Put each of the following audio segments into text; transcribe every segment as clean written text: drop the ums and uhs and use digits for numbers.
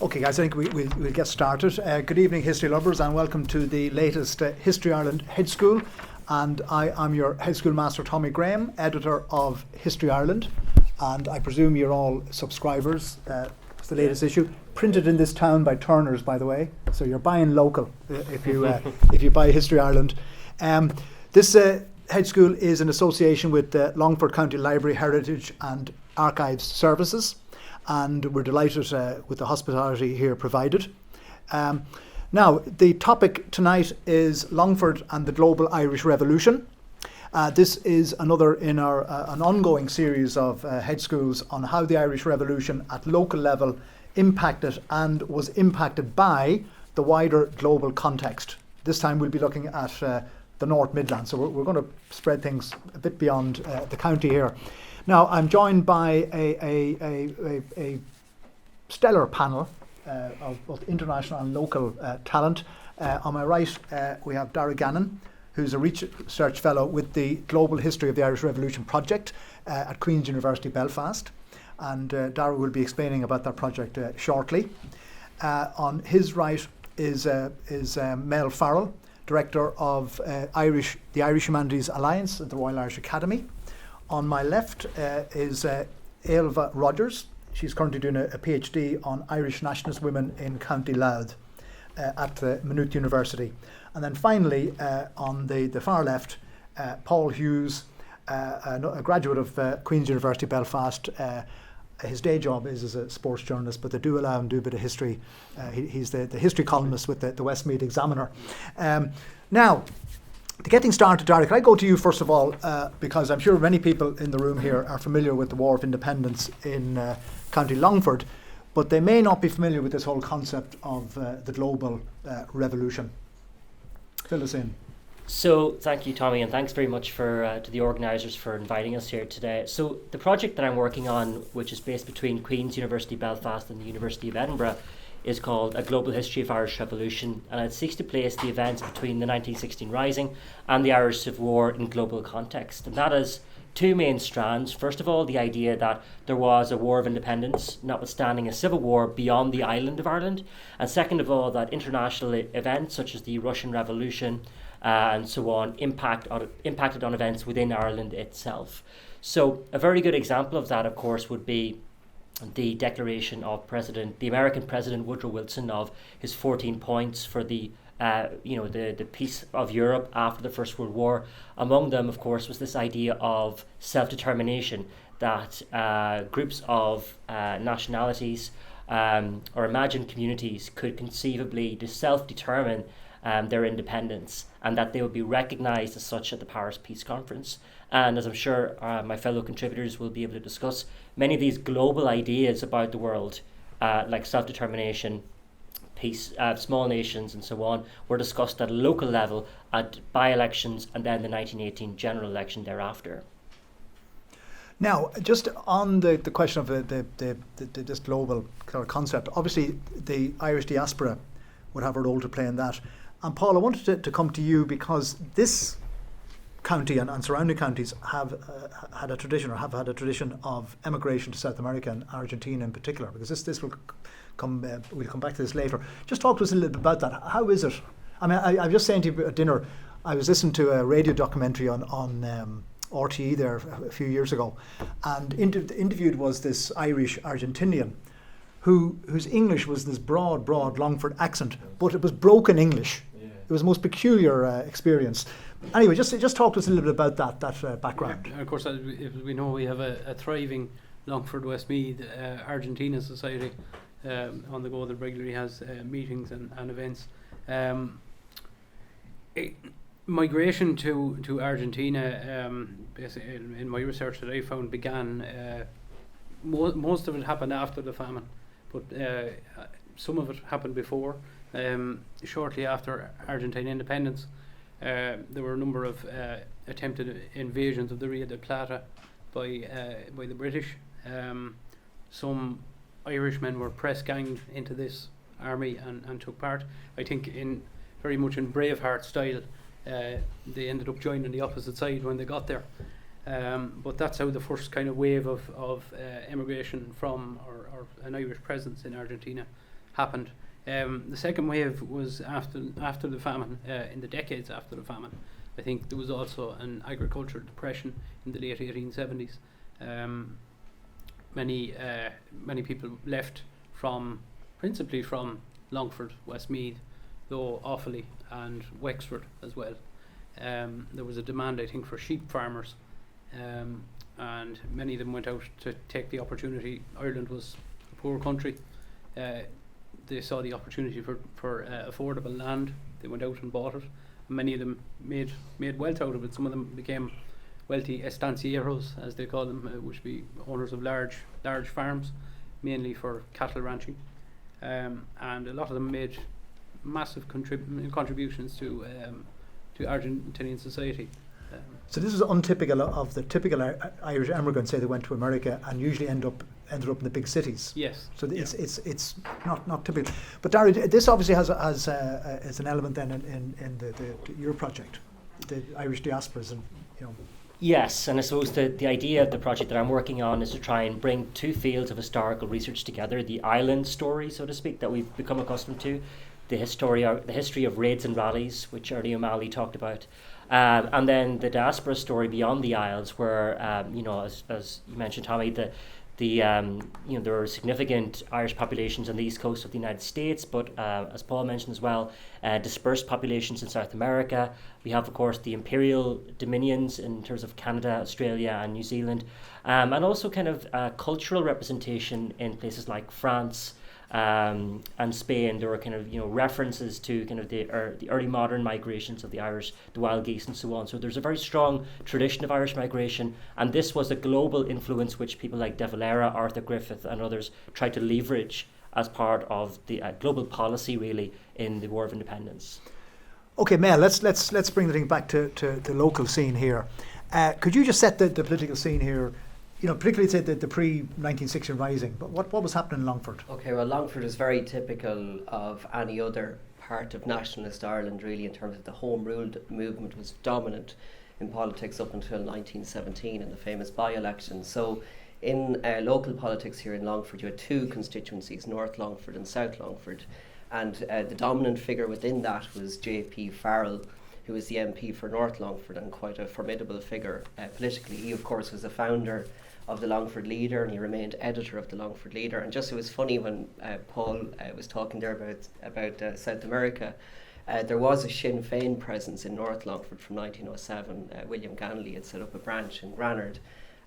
Okay, guys, I think we'll get started. Good evening, history lovers, and welcome to the latest History Ireland Hedge School. And I'm your Hedge School Master, Tommy Graham, editor of History Ireland. And I presume you're all subscribers. It's the latest issue, printed in this town by Turners, by the way. So you're buying local if you buy History Ireland. This Hedge School is in association with the Longford County Library, Heritage and Archives Services. And we're delighted with the hospitality here provided. Now, the topic tonight is Longford and the Global Irish Revolution. This is another in our an ongoing series of Hedge Schools on how the Irish Revolution at local level impacted and was impacted by the wider global context. This time we'll be looking at the North Midlands, so we're going to spread things a bit beyond the county here. Now, I'm joined by a stellar panel of both international and local talent. On my right, we have Dara Gannon, who's a research fellow with the Global History of the Irish Revolution project at Queen's University Belfast. And Dara will be explaining about that project shortly. On his right is Mel Farrell, Director of the Irish Humanities Alliance at the Royal Irish Academy. On my left is Ailbhe Rogers. She's currently doing a PhD on Irish nationalist women in County Louth at Maynooth University. And then finally, on the far left, Paul Hughes, a graduate of Queen's University Belfast. His day job is as a sports journalist, but they do allow him to do a bit of history. He's the history columnist with the Westmeath Examiner. Now, to get things started, Dara, can I go to you first of all, because I'm sure many people in the room here are familiar with the War of Independence in County Longford, but they may not be familiar with this whole concept of the global revolution. Fill us in. So thank you, Tommy, and thanks very much to the organisers for inviting us here today. So the project that I'm working on, which is based between Queen's University Belfast and the University of Edinburgh, is called A Global History of Irish Revolution, and it seeks to place the events between the 1916 Rising and the Irish Civil War in global context. And that is two main strands. First of all, the idea that there was a war of independence, notwithstanding a civil war beyond the island of Ireland. And second of all, that international events such as the Russian Revolution and so on impacted on events within Ireland itself. So a very good example of that, of course, would be the declaration of the American President Woodrow Wilson of his 14 points for the peace of Europe after the First World War. Among them, of course, was this idea of self-determination, that groups of nationalities or imagined communities could conceivably self-determine their independence, and that they would be recognised as such at the Paris Peace Conference. And as I'm sure my fellow contributors will be able to discuss, many of these global ideas about the world, like self-determination, peace, small nations and so on, were discussed at a local level at by-elections and then the 1918 general election thereafter. Now, just on the question of this global concept, obviously the Irish diaspora would have a role to play in that. And Paul, I wanted to come to you because this county and surrounding counties have had a tradition of emigration to South America and Argentina in particular, because this will come. We'll come back to this later. Just talk to us a little bit about that. How is it? I mean, I was just saying to you at dinner, I was listening to a radio documentary on RTE there a few years ago, and interviewed was this Irish Argentinian whose English was this broad Longford accent, but it was broken English. Yeah. It was the most peculiar experience. Anyway, just talk to us a little bit about that background. Yeah, of course, as we know, we have a thriving Longford Westmeath Argentina Society on the go that regularly has meetings and events. Migration to Argentina, basically in my research that I found, began, most of it happened after the famine, but some of it happened before. Shortly after Argentine independence, there were a number of attempted invasions of the Rio de Plata by the British. Some Irishmen were press-ganged into this army and took part. I think very much in Braveheart style. They ended up joining the opposite side when they got there. But that's how the first kind of wave of emigration from or an Irish presence in Argentina happened. The second wave was after the famine, in the decades after the famine. I think there was also an agricultural depression in the late 1870s. Many people left principally from Longford, Westmeath, though Offaly and Wexford as well. There was a demand, I think, for sheep farmers, and many of them went out to take the opportunity. Ireland was a poor country. They saw the opportunity for affordable land. They went out and bought it. Many of them made wealth out of it. Some of them became wealthy estancieros, as they call them, which be owners of large farms, mainly for cattle ranching. And a lot of them made massive contributions to Argentinian society. So this is untypical of the typical Irish emigrants. Say they went to America and usually ended up in the big cities. Yes. So it's not typical. But Darry, this obviously has an element then in your project, the Irish diasporas, and Yes, and I suppose the idea of the project that I'm working on is to try and bring two fields of historical research together: the island story, so to speak, that we've become accustomed to, the history of raids and rallies, which Ernie O'Malley talked about, and then the diaspora story beyond the Isles, where as you mentioned, Tommy, there are significant Irish populations on the east coast of the United States, but as Paul mentioned as well, dispersed populations in South America. We have, of course, the imperial dominions in terms of Canada, Australia, and New Zealand, and also kind of cultural representation in places like France and Spain. There were kind of references to kind of the early modern migrations of the Irish, the wild geese, and so on. So there's a very strong tradition of Irish migration, and this was a global influence which people like De Valera, Arthur Griffith, and others tried to leverage as part of the global policy, really, in the War of Independence. Okay, Mel, let's bring the thing back to the local scene here. Could you just set the political scene here? Particularly say the pre-1960 rising, but what was happening in Longford? Okay, well, Longford is very typical of any other part of nationalist Ireland, really, in terms of the Home Rule movement was dominant in politics up until 1917 in the famous by-election. So in local politics here in Longford, you had two constituencies, North Longford and South Longford, and the dominant figure within that was J.P. Farrell, who was the MP for North Longford and quite a formidable figure politically. He, of course, was the founder of the Longford Leader, and he remained editor of the Longford Leader. And just, it was funny when Paul was talking there about South America, there was a Sinn Féin presence in North Longford from 1907. William Ganley had set up a branch in Granard.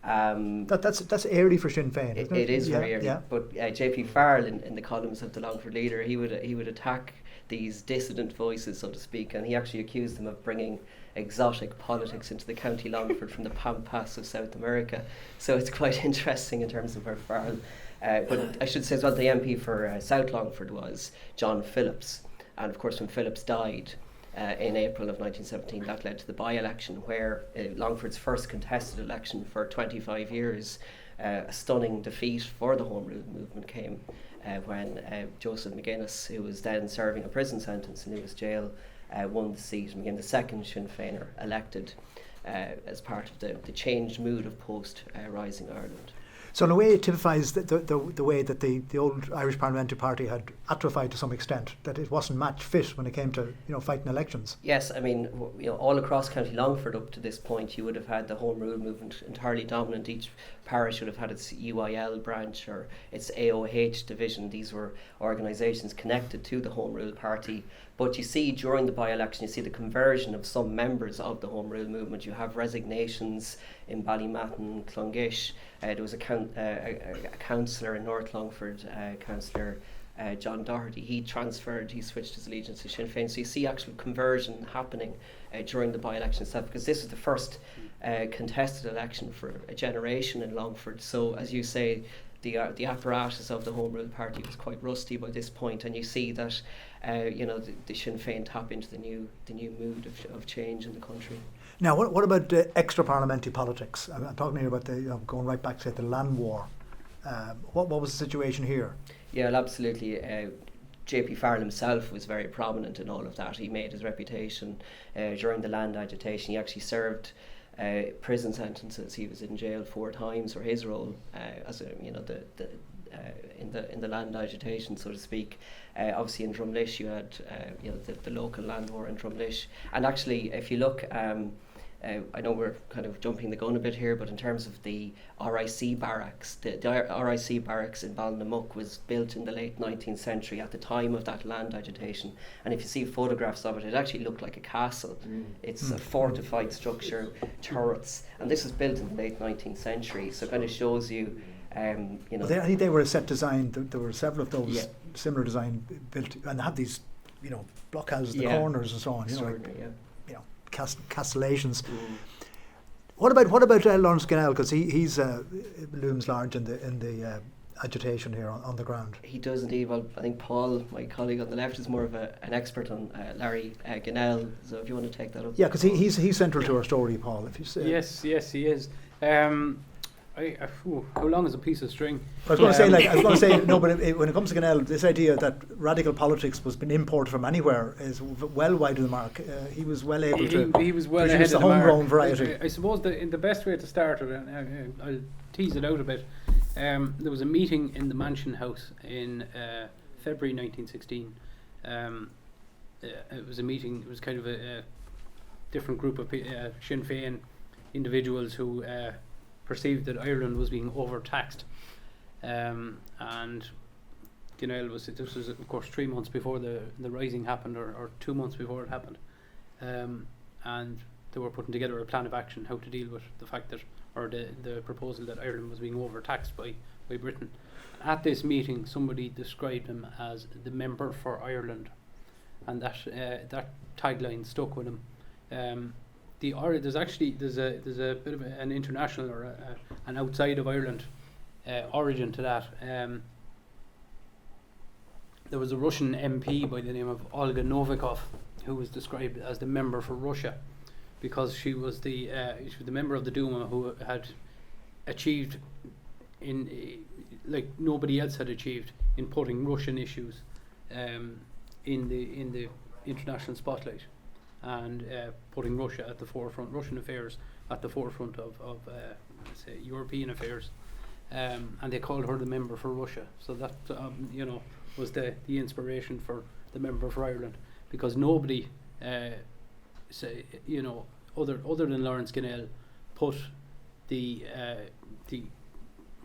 That's early for Sinn Féin, isn't it? It is very early. Yeah. But J.P. Farrell in the columns of the Longford Leader, he would attack these dissident voices, so to speak, and he actually accused them of bringing exotic politics into the County Longford from the Pampas of South America. So it's quite interesting in terms of where Farrell. But I should say as well, the MP for South Longford was John Phillips, and of course when Phillips died in April of 1917, that led to the by-election, where Longford's first contested election for 25 years, a stunning defeat for the Home Rule movement came when Joseph McGuinness, who was then serving a prison sentence in Lewis Jail, won the seat and became the second Sinn Féiner elected as part of the changed mood of post-Rising Ireland. So in a way it typifies the way that the old Irish Parliamentary Party had atrophied to some extent, that it wasn't match fit when it came to fighting elections. Yes, I mean, all across County Longford up to this point you would have had the Home Rule movement entirely dominant. Each parish would have had its UIL branch or its AOH division. These were organisations connected to the Home Rule Party. But you see during the by-election, you see the conversion of some members of the Home Rule movement. You have resignations in Ballymatton, Clongish. There was a councillor in North Longford, Councillor John Doherty. He switched his allegiance to Sinn Féin. So you see actual conversion happening during the by-election itself, because this is the first contested election for a generation in Longford. So as you say, the apparatus of the Home Rule Party was quite rusty by this point, and you see that the Sinn Féin tap into the new mood of change in the country. Now, what about extra parliamentary politics? I'm talking here about going right back to the land war. What was the situation here? Yeah, well, absolutely. J.P. Farrell himself was very prominent in all of that. He made his reputation during the land agitation. He actually served prison sentences. He was in jail 4 times for his role as in the land agitation, so to speak. Obviously in Drumlish you had the local land war in Drumlish, and actually if you look, I know we're kind of jumping the gun a bit here, but in terms of the RIC barracks, the RIC barracks in Ballinamuk was built in the late 19th century at the time of that land agitation, and if you see photographs of it, it actually looked like a castle. It's a fortified structure, turrets, and this was built in the late 19th century, so it kind of shows you, I think they were a set design. There were several of those similar design built, and they had these, blockhouses, the corners and so on. Castellations. What about Lawrence Ginnell? Because he's looms large in the agitation here on the ground. He does indeed. Well, I think Paul, my colleague on the left, is more of an expert on Larry Ginnell. So if you want to take that up. Yeah, because he's central to our story, Paul. If you say. Yes, he is. How long is a piece of string? I was going to say, no, but when it comes to Ginnell, this idea that radical politics was been imported from anywhere is well wide of the mark. He was well able to. He was well produce ahead of the the mark. homegrown variety. I suppose the best way to start it, and I'll tease it out a bit. There was a meeting in the Mansion House in February 1916. It was a meeting. It was kind of a different group of Sinn Féin individuals who perceived that Ireland was being overtaxed, and Ginnell this was of course 3 months before the rising happened, or 2 months before it happened, and they were putting together a plan of action how to deal with the fact that, or the proposal that Ireland was being overtaxed by Britain. At this meeting, somebody described him as the member for Ireland, and that tagline stuck with him. There's a bit of an international or an outside of Ireland origin to that. There was a Russian MP by the name of Olga Novikov who was described as the member for Russia, because she was the member of the Duma who had achieved like nobody else had achieved in putting Russian issues in the international spotlight, and putting Russia at the forefront, Russian affairs at the forefront of say European affairs, and they called her the member for Russia. So that was the inspiration for the member for Ireland, because nobody other than Lawrence Ginnell put the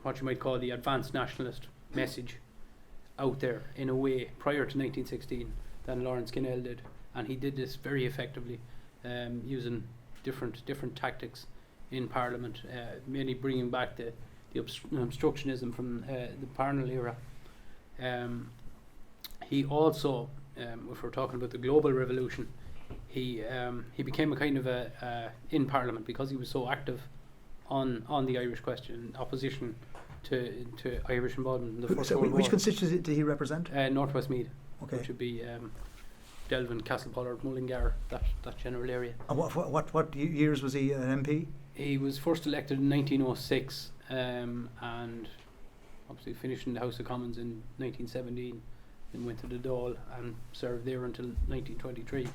what you might call the advanced nationalist message out there in a way prior to 1916 than Lawrence Ginnell did. And he did this very effectively, using different tactics in Parliament, mainly bringing back the obstructionism from the Parnell era. He also, if we're talking about the global revolution, he became a kind of in Parliament, because he was so active on the Irish question, in opposition to Irish involvement in the First World War. Which constituency did he represent? North West Meath, okay. Which would be Delvin, Castlepollard, Mullingar, that general area. And what years was he an MP? He was first elected in 1906, and obviously finished in the House of Commons in 1917, then went to the Dáil and served there until 1923,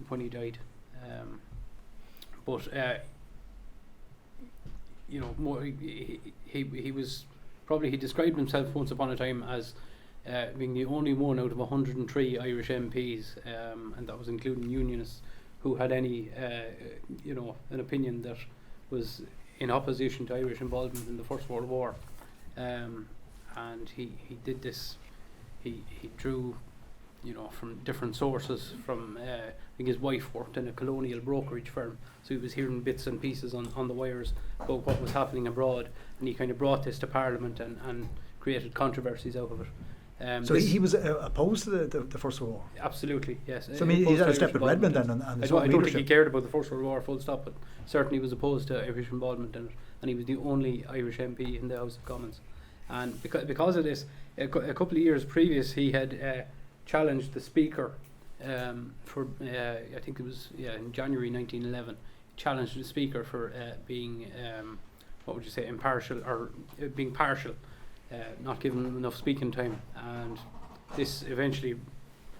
when he died. He was probably, he described himself once upon a time as being the only one out of 103 Irish MPs, and that was including Unionists, who had any, an opinion that was in opposition to Irish involvement in the First World War. And he did this. He drew, from different sources. From I think his wife worked in a colonial brokerage firm, so he was hearing bits and pieces on the wires about what was happening abroad, and he kind of brought this to Parliament and created controversies out of it. So he was opposed to the First World War? Absolutely, yes. So he's had a step with Redmond then on his own I don't think he leadership. cared about the First World War, full stop, but certainly was opposed to Irish involvement in it, and he was the only Irish MP in the House of Commons. And because of this, a couple of years previous, he had challenged the Speaker for, I think it was in January 1911, challenged the Speaker for being, what would you say, impartial, or being partial. Not given enough speaking time, and this eventually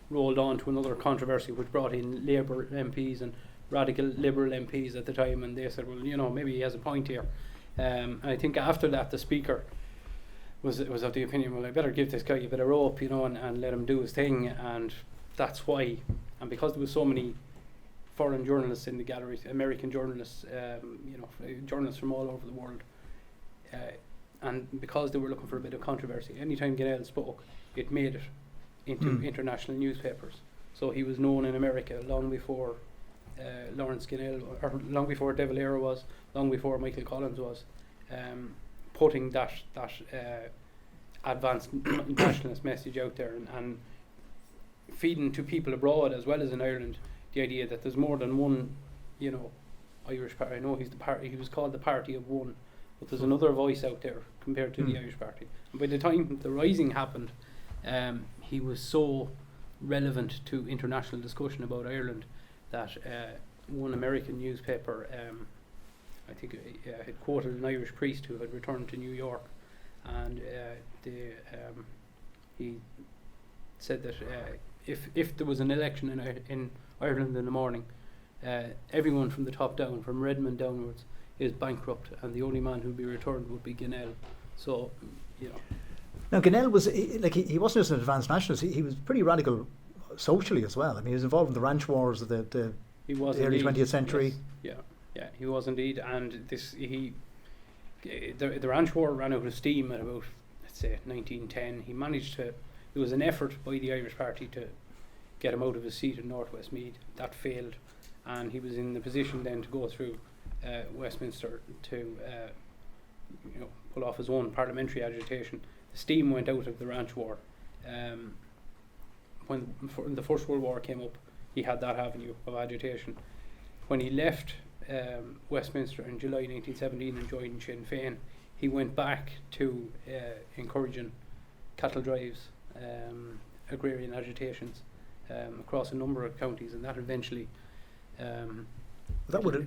rolled on to another controversy which brought in Labour MPs and radical Liberal MPs at the time, and they said, well, maybe he has a point here. And I think after that the Speaker was of the opinion, well, I better give this guy a bit of rope, and let him do his thing, and that's why. And because there was so many foreign journalists in the galleries, American journalists, journalists from all over the world, and because they were looking for a bit of controversy, anytime Ginnell spoke, it made it into international newspapers. So he was known in America long before Lawrence Ginnell, or long before De Valera was, long before Michael Collins was, putting that advanced nationalist message out there, and feeding to people abroad as well as in Ireland the idea that there's more than one, Irish party. I know he was called the Party of One, but there's another voice out there compared to the Irish Party. And by the time the Rising happened, he was so relevant to international discussion about Ireland that one American newspaper, I think, had quoted an Irish priest who had returned to New York, and he said that if there was an election in Ireland in the morning, everyone from the top down, from Redmond downwards, is bankrupt, and the only man who'd be returned would be Ginnell. So, Now, Ginnell was he wasn't just an advanced nationalist. He was pretty radical socially as well. I mean, he was involved in the ranch wars of the early 20th century. Yes. Yeah, he was indeed. And the ranch war ran out of steam at about, let's say, 1910. He managed to. There was an effort by the Irish Party to get him out of his seat in North West Meath. That failed, and he was in the position then to go through Westminster to pull off his own parliamentary agitation. The steam went out of the ranch war. When the First World War came up, he had that avenue of agitation. When he left Westminster in July 1917 and joined Sinn Féin, he went back to encouraging cattle drives, agrarian agitations across a number of counties, and that eventually that would have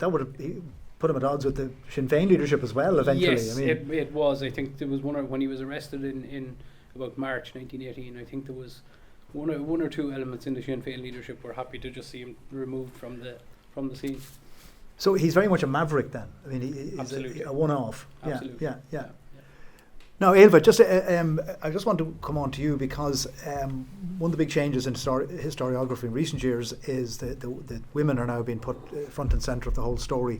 put him at odds with the Sinn Féin leadership as well. Eventually, yes, it was. I think there was when he was arrested in about March 1918. I think there was one or two elements in the Sinn Féin leadership were happy to just see him removed from the scene. So he's very much a maverick then. I mean, he's a one-off. Absolutely. Yeah. Now, Ailbhe, I just want to come on to you because one of the big changes in historiography in recent years is that women are now being put front and centre of the whole story.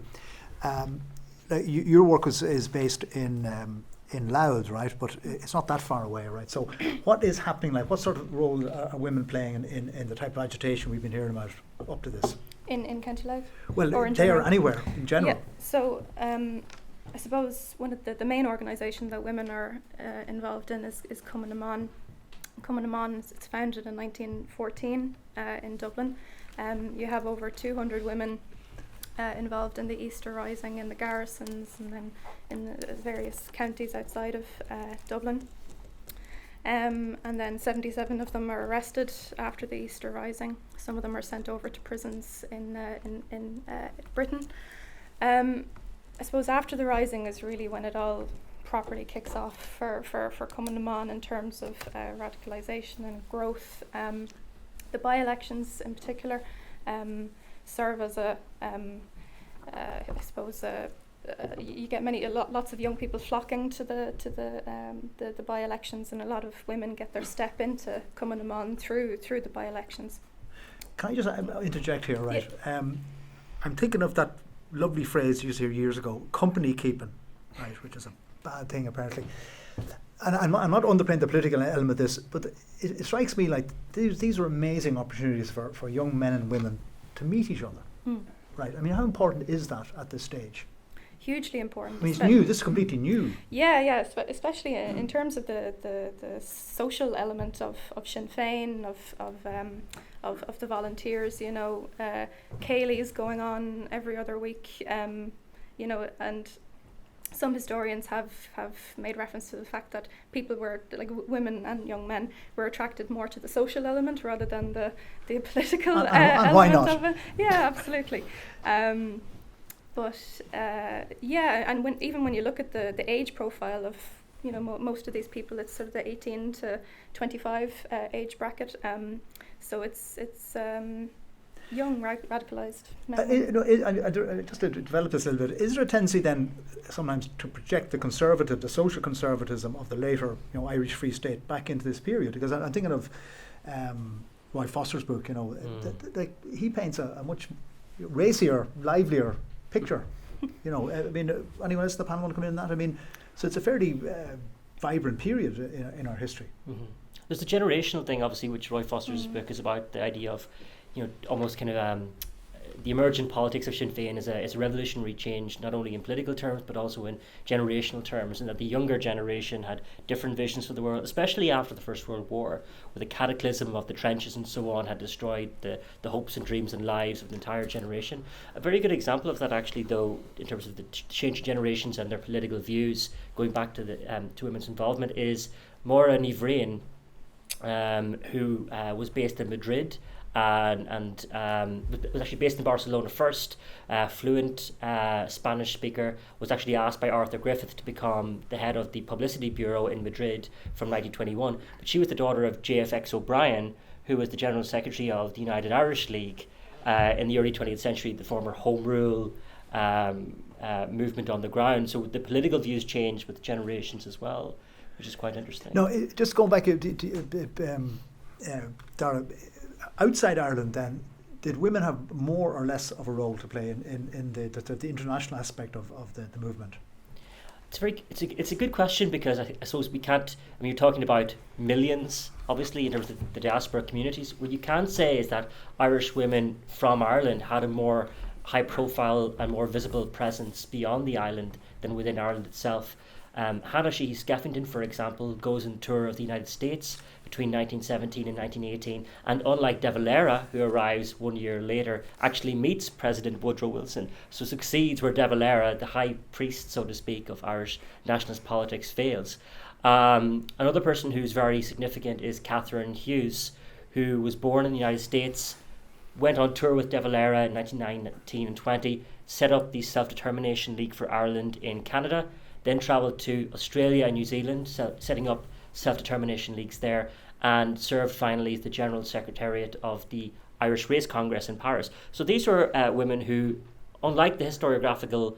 Your work is based in Louth, right? But it's not that far away, right? So what is happening? What sort of role are women playing in the type of agitation we've been hearing about up to this? In County Louth? Well, or in there, general? anywhere, in general. Yeah, so I suppose one of the main organisation that women are involved in is Cumann na Món. Cumann na Món, it's founded in 1914 in Dublin. You have over 200 women involved in the Easter Rising in the garrisons and then in the various counties outside of Dublin. And then 77 of them are arrested after the Easter Rising. Some of them are sent over to prisons in Britain. I suppose after the Rising is really when it all properly kicks off for Cumann na Món in terms of radicalisation and growth. The by-elections in particular serve as you get lots of young people flocking to the by-elections, and a lot of women get their step into Cumann na Món through the by-elections. Can I just interject here, right? Yeah. I'm thinking of that lovely phrase used here years ago, company keeping, right, which is a bad thing apparently. And I'm not underplaying the political element of this, but it strikes me like these are amazing opportunities for young men and women to meet each other, right? I mean, how important is that at this stage? Hugely important. I mean, it's new. This is completely new. Yeah, especially in terms of the social element of Sinn Féin, of the volunteers. Céilí is going on every other week. And some historians have made reference to the fact that people were, like women and young men, were attracted more to the social element rather than the political and why element not? of it. Yeah, absolutely. And when you look at the age profile of most of these people, it's sort of the 18 to 25 age bracket. So it's young radicalised men. Just to develop this a little bit, is there a tendency then sometimes to project the social conservatism of the later, Irish Free State back into this period? Because I'm thinking of Roy Foster's book. He paints a much racier, livelier picture. Anyone else in the panel want to come in on that? So it's a fairly vibrant period in our history. Mm-hmm. There's the generational thing, obviously, which Roy Foster's book is about, the idea of, almost kind of the emergent politics of Sinn Féin is a revolutionary change, not only in political terms, but also in generational terms, and that the younger generation had different visions for the world, especially after the First World War, where the cataclysm of the trenches and so on had destroyed the hopes and dreams and lives of the entire generation. A very good example of that, actually, though, in terms of the changing generations and their political views, going back to to women's involvement, is Maura Nivrain, who was based in Madrid, and was actually based in Barcelona first, fluent Spanish speaker, was actually asked by Arthur Griffith to become the head of the publicity bureau in Madrid from 1921. But she was the daughter of JFX O'Brien, who was the General Secretary of the United Irish League in the early 20th century, the former Home Rule movement on the ground. So the political views changed with generations as well, which is quite interesting. No, just going back to Dara, outside Ireland then, did women have more or less of a role to play in the international aspect of the movement? It's a good question, because I suppose we can't, you're talking about millions, obviously, in terms of the diaspora communities. What you can say is that Irish women from Ireland had a more high profile and more visible presence beyond the island than within Ireland itself. Hannah Sheehy Skeffington, for example, goes on tour of the United States between 1917 and 1918, and unlike De Valera, who arrives 1 year later, actually meets President Woodrow Wilson, so succeeds where De Valera, the high priest, so to speak, of Irish nationalist politics, fails. Another person who's very significant is Catherine Hughes, who was born in the United States, went on tour with De Valera in 1919 and 20, set up the Self-Determination League for Ireland in Canada, then travelled to Australia and New Zealand, setting up self-determination leagues there, and served finally as the General Secretariat of the Irish Race Congress in Paris. So these were women who, unlike the historiographical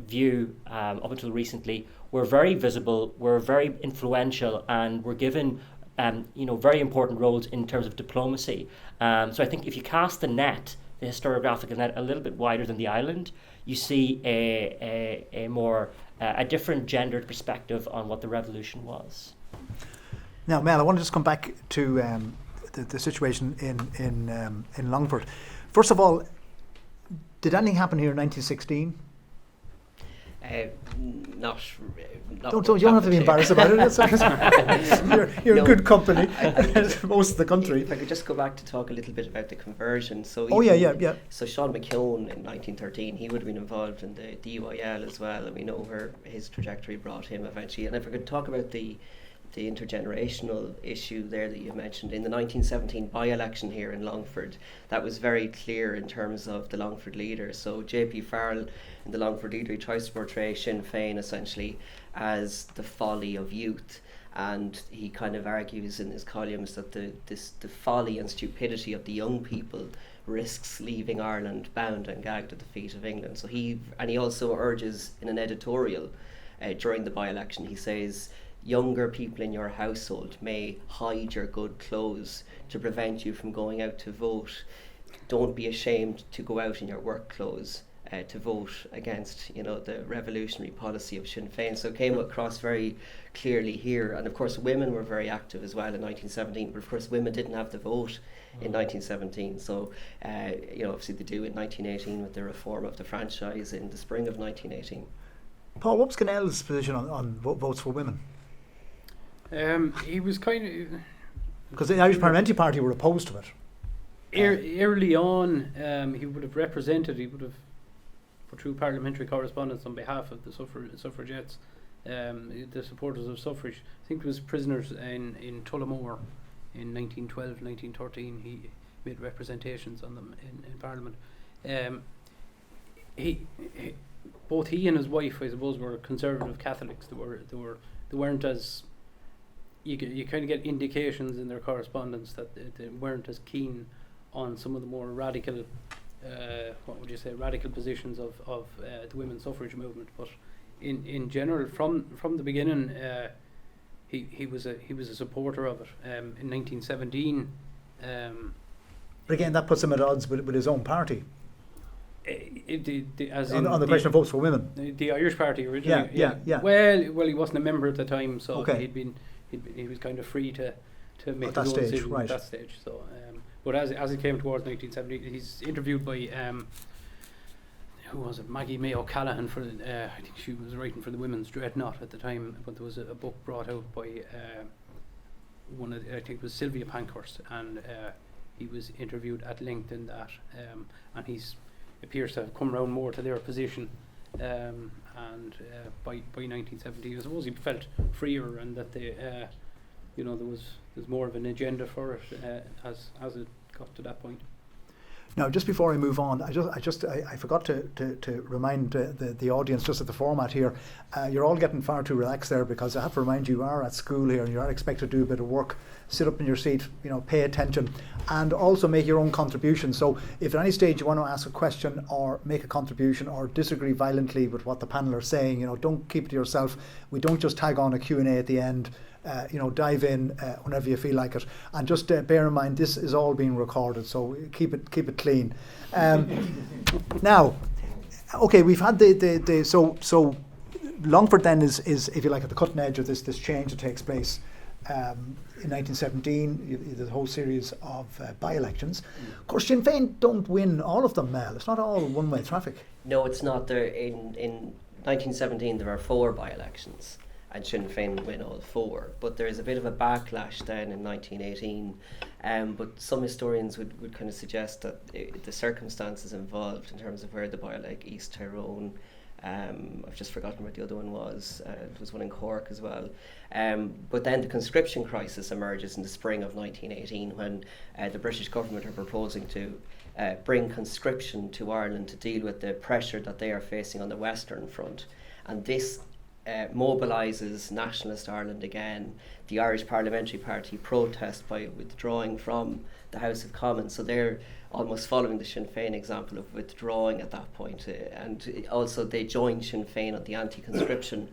view up until recently, were very visible, were very influential, and were given very important roles in terms of diplomacy. So I think if you cast the historiographical net, a little bit wider than the island, you see a more a different gendered perspective on what the revolution was. Now, Mel, I want to just come back to the situation in Longford. First of all, did anything happen here in 1916? Not you don't have to be embarrassed about it. You're in good company. Most of the country. If I could just go back to talk a little bit about the conversion. So yeah. So Sean McKeown in 1913, he would have been involved in the UIL as well, and we know where his trajectory brought him eventually. And if I could talk about the intergenerational issue there that you mentioned, in the 1917 by-election here in Longford, that was very clear in terms of the Longford leader. So J.P. Farrell, in the Longford leader, he tries to portray Sinn Féin essentially as the folly of youth, and he kind of argues in his columns that the folly and stupidity of the young people risks leaving Ireland bound and gagged at the feet of England. So he also urges in an editorial during the by-election, he says, younger people in your household may hide your good clothes to prevent you from going out to vote. Don't be ashamed to go out in your work clothes to vote against, the revolutionary policy of Sinn Féin. So it came across very clearly here. And of course, women were very active as well in 1917. But of course, women didn't have the vote in 1917. So, obviously they do in 1918 with the reform of the franchise in the spring of 1918. Paul, what was Connell's position on votes for women? He was kind of... Because the Irish Parliamentary Party were opposed to it. Early on, he would have put through parliamentary correspondence on behalf of the suffragettes, the supporters of suffrage. I think it was prisoners in Tullamore in 1912, 1913. He made representations on them in Parliament. Both he and his wife, I suppose, were conservative Catholics. They weren't as... You kind of get indications in their correspondence that they weren't as keen on some of the more radical, radical positions of the women's suffrage movement. But in general, from the beginning, he was a supporter of it. In 1917. But again, that puts him at odds with his own party. On the question of votes for women. The Irish Party originally. Yeah. Well, he wasn't a member at the time, so Okay. he was kind of free to make At that his own stage, decision right. at that stage. So, but as it came towards 1970, he's interviewed by who was it? Maggie May O'Callaghan for I think she was writing for the Women's Dreadnought at the time. But there was a book brought out by I think it was Sylvia Pankhurst, and he was interviewed at length in that, and he's appears to have come round more to their position, and by 1970, I suppose he felt freer, and that there was more of an agenda for it as it got to that point. Now, just before I move on, I forgot to remind the audience just of the format here. You're all getting far too relaxed there, because I have to remind you, you are at school here and you are expected to do a bit of work. Sit up in your seat, pay attention, and also make your own contribution. So if at any stage you want to ask a question or make a contribution or disagree violently with what the panel are saying, don't keep it to yourself. We don't just tag on a Q&A at the end. Dive in whenever you feel like it, and just bear in mind this is all being recorded, so keep it clean. Now, okay, we've had so Longford then is if you like at the cutting edge of this change that takes place in 1917. The whole series of by-elections. Of course, Sinn Féin don't win all of them, Mel. It's not all one-way traffic. No, it's not. There in 1917 there are 4 by-elections, and Sinn Féin win all 4. But there is a bit of a backlash then in 1918. But some historians would kind of suggest that the circumstances involved in terms of where the by-elect East Tyrone, I've just forgotten what the other one was. There was one in Cork as well. But then the conscription crisis emerges in the spring of 1918, when the British government are proposing to bring conscription to Ireland to deal with the pressure that they are facing on the Western Front. And this mobilises Nationalist Ireland again. The Irish Parliamentary Party protest by withdrawing from the House of Commons, so they're almost following the Sinn Féin example of withdrawing at that point, and also they joined Sinn Féin on the anti-conscription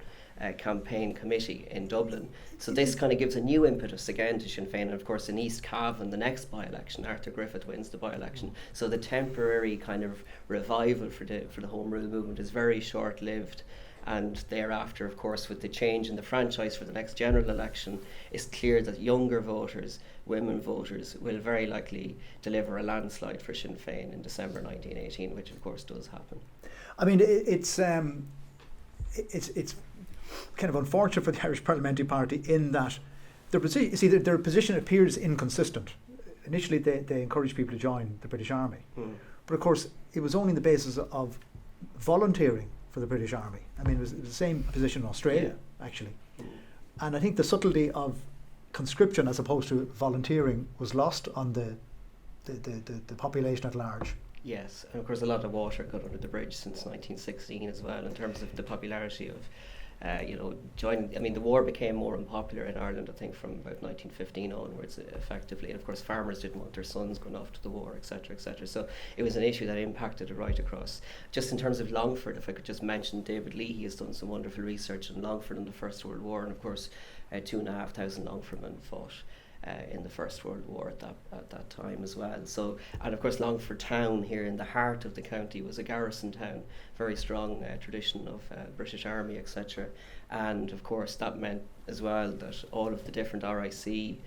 campaign committee in Dublin. So this kind of gives a new impetus again to Sinn Féin, and of course in East Cavan, the next by-election, Arthur Griffith wins the by-election. So the temporary kind of revival for the Home Rule movement is very short-lived. And thereafter, of course, with the change in the franchise for the next general election, it's clear that younger voters, women voters, will very likely deliver a landslide for Sinn Féin in December 1918, which of course does happen. I mean, it's kind of unfortunate for the Irish Parliamentary Party in that their position appears inconsistent. Initially, they encouraged people to join the British Army, but of course, it was only on the basis of volunteering for the British Army. I mean, it was the same position in Australia, actually. And I think the subtlety of conscription as opposed to volunteering was lost on the population at large. Yes, and of course a lot of water got under the bridge since 1916 as well, in terms of the popularity of joining. I mean, the war became more unpopular in Ireland, I think, from about 1915 onwards, effectively. And of course, farmers didn't want their sons going off to the war, etc., etc. So it was an issue that impacted it right across. Just in terms of Longford, if I could just mention David Leahy has done some wonderful research on Longford in the First World War, and of course, 2,500 Longfordmen fought in the First World War at that time as well. So, and of course Longford town here in the heart of the county was a garrison town, very strong tradition of British Army, etc. And of course that meant as well that all of the different RIC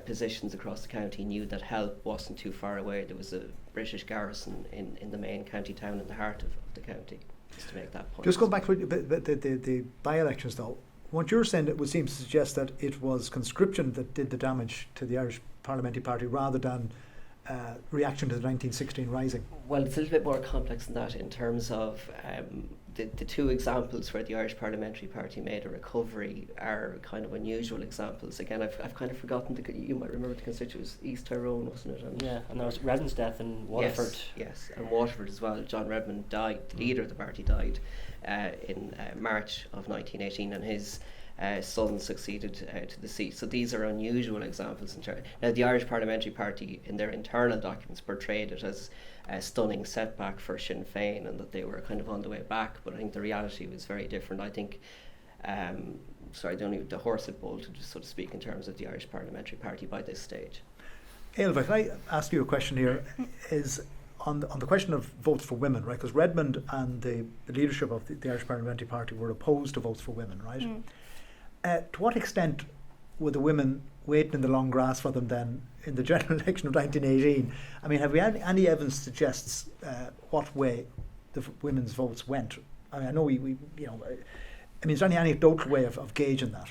positions across the county knew that help wasn't too far away. There was a British garrison in the main county town in the heart of the county, just to make that point. Just go back to the by-elections though. What you're saying, it would seem to suggest that it was conscription that did the damage to the Irish Parliamentary Party rather than reaction to the 1916 rising. Well, it's a little bit more complex than that in terms of the two examples where the Irish Parliamentary Party made a recovery are kind of unusual examples. Again, I've kind of forgotten, you might remember the constituents, East Tyrone, wasn't it? And and there was Redmond's death in Waterford. Yes, and Waterford as well. John Redmond died, the leader of the party died in March of 1918, and his son succeeded to the seat. So these are unusual examples. Now, the Irish Parliamentary Party, in their internal documents, portrayed it as a stunning setback for Sinn Féin and that they were kind of on the way back, but I think the reality was very different. I think, the horse had bolted, so to speak, in terms of the Irish Parliamentary Party by this stage. Ailbhe, can I ask you a question here? Is on the question of votes for women, right? Because Redmond and the leadership of the Irish Parliamentary Party were opposed to votes for women, right? To what extent were the women waiting in the long grass for them then in the general election of 1918? I mean, have we had any evidence suggests what way the women's votes went? I mean, I know we I mean, is there any anecdotal way of gauging that?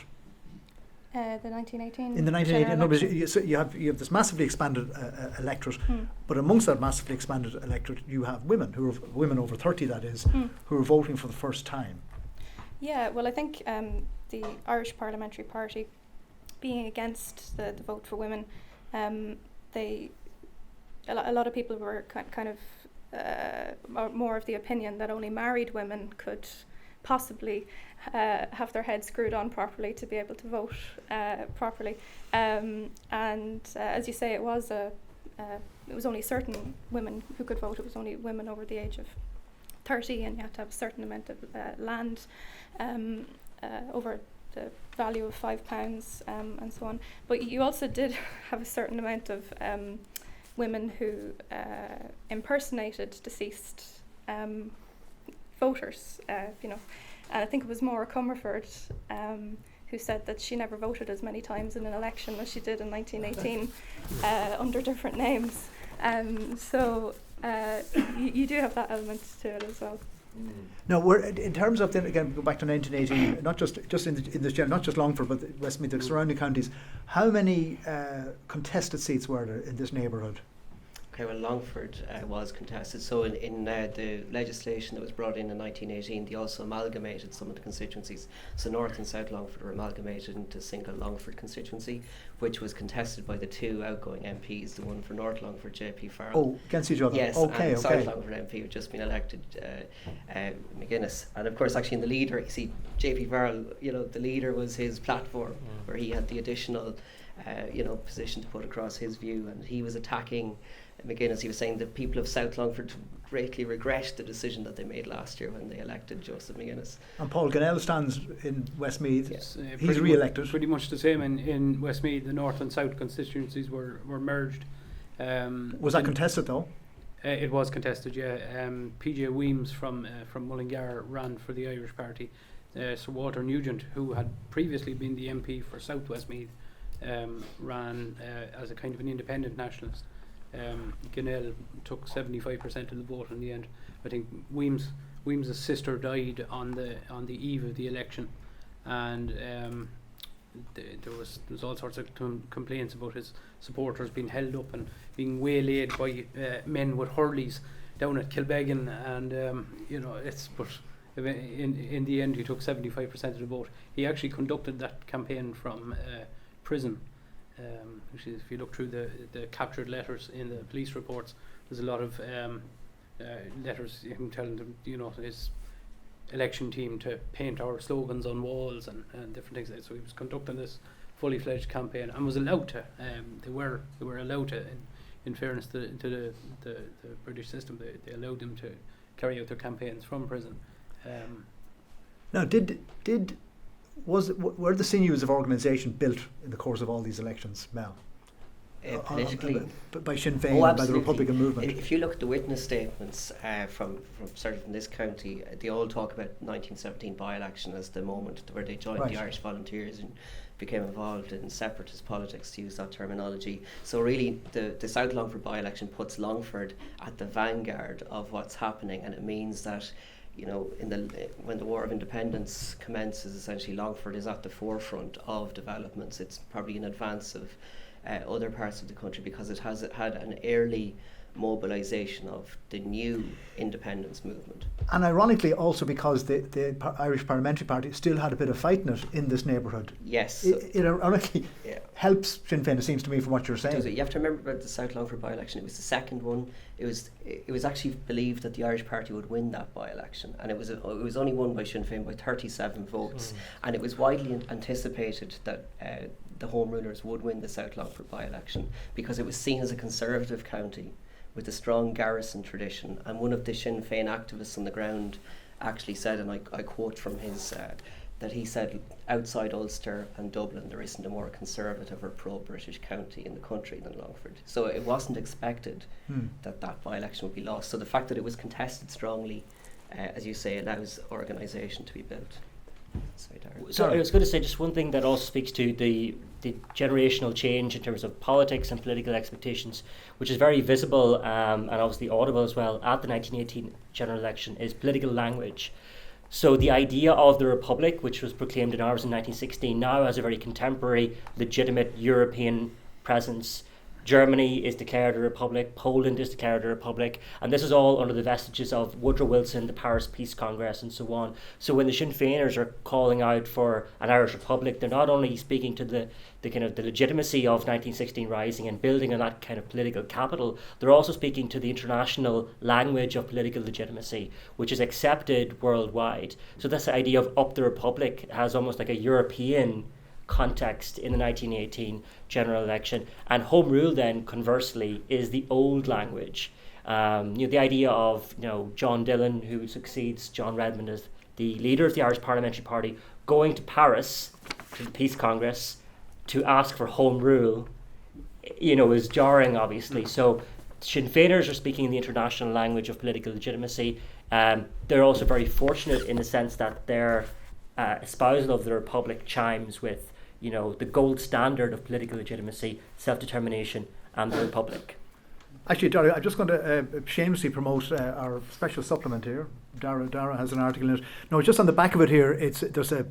The 1918. In the 1918, no, but you have this massively expanded electorate, but amongst that massively expanded electorate, you have women women over 30, that is, who are voting for the first time. Yeah, well, I think the Irish Parliamentary Party, being against the vote for women, a lot of people were kind of more of the opinion that only married women could possibly have their heads screwed on properly to be able to vote properly. And as you say, it was only certain women who could vote. It was only women over the age of 30, and you had to have a certain amount of land over the value of £5 and so on. But you also did have a certain amount of women who impersonated deceased voters, and I think it was Maura Comerford who said that she never voted as many times in an election as she did in 1918 under different names. So you do have that element to it as well. No, we're in terms of then again go back to 1918, not just in this general, not just Longford, but Westmeath, the surrounding counties. How many contested seats were there in this neighbourhood? Okay, well, Longford was contested. So in the legislation that was brought in 1918, they also amalgamated some of the constituencies. So North and South Longford were amalgamated into a single Longford constituency, which was contested by the two outgoing MPs, the one for North Longford, J.P. Farrell. Oh, against each other? Yes, okay, and South Longford MP had just been elected, McGuinness. And of course, actually in the leader, you see, J.P. Farrell, the leader was his platform, where he had the additional, position to put across his view, and he was attacking McGuinness. He was saying that people of South Longford greatly regret the decision that they made last year when they elected Joseph McGuinness. And Paul Gannell stands in Westmeath. Yes. He's re-elected. Pretty much the same in Westmeath. The North and South constituencies were merged. Was that contested though? It was contested, yeah. PJ Weems from Mullingar ran for the Irish Party. Sir Walter Nugent, who had previously been the MP for South Westmeath, ran as a kind of an independent nationalist. Gannell took 75% of the vote in the end. I think Weems' sister died on the eve of the election, and there was all sorts of complaints about his supporters being held up and being waylaid by men with hurleys down at Kilbeggan, and but in the end he took 75% of the vote. He actually conducted that campaign from prison. If you look through the captured letters in the police reports, there's a lot of letters him telling them, his election team to paint our slogans on walls and different things. So he was conducting this fully fledged campaign and was allowed to. They were allowed to, in fairness to the British system, they allowed them to carry out their campaigns from prison. Now, were the sinews of organisation built in the course of all these elections, Mel? Politically, by Sinn Féin and by the Republican movement. If you look at the witness statements from this county, they all talk about 1917 by-election as the moment where they joined the Irish Volunteers and became involved in separatist politics, to use that terminology. So really, the South Longford by-election puts Longford at the vanguard of what's happening, and it means that when the War of Independence commences, essentially Longford is at the forefront of developments. It's probably in advance of other parts of the country because it has had an early mobilisation of the new independence movement. And ironically, also because the Irish Parliamentary Party still had a bit of fight in it in this neighbourhood. Yes. It ironically helps Sinn Féin, it seems to me, from what you're saying. You have to remember about the South Longford by-election. It was the second one. It was actually believed that the Irish Party would win that by-election, and it was only won by Sinn Féin by 37 votes, and it was widely anticipated that the Home Rulers would win the South Longford by-election because it was seen as a conservative county with a strong garrison tradition. And one of the Sinn Féin activists on the ground actually said, and I quote from his, that he said, outside Ulster and Dublin there isn't a more conservative or pro-British county in the country than Longford. So it wasn't expected that by-election would be lost. So the fact that it was contested strongly, as you say, allows organisation to be built. So I was going to say just one thing that also speaks to the generational change in terms of politics and political expectations, which is very visible and obviously audible as well at the 1918 general election, is political language. So the idea of the Republic, which was proclaimed in ours in 1916, now has a very contemporary, legitimate European presence. Germany is declared a republic, Poland is declared a republic, and this is all under the vestiges of Woodrow Wilson, the Paris Peace Congress, and so on. So when the Sinn Féiners are calling out for an Irish republic, they're not only speaking to the kind of the legitimacy of 1916 rising and building on that kind of political capital, they're also speaking to the international language of political legitimacy, which is accepted worldwide. So this idea of up the republic has almost like a European context in the 1918 general election, and Home Rule then conversely is the old language. The idea of John Dillon, who succeeds John Redmond as the leader of the Irish Parliamentary Party, going to Paris to the Peace Congress to ask for Home Rule, is jarring, obviously. So Sinn Féiners are speaking the international language of political legitimacy. They're also very fortunate in the sense that their espousal of the Republic chimes with the gold standard of political legitimacy, self-determination, and the Republic. Actually, Dara, I'm just going to shamelessly promote our special supplement here. Dara has an article in it. No, just on the back of it here,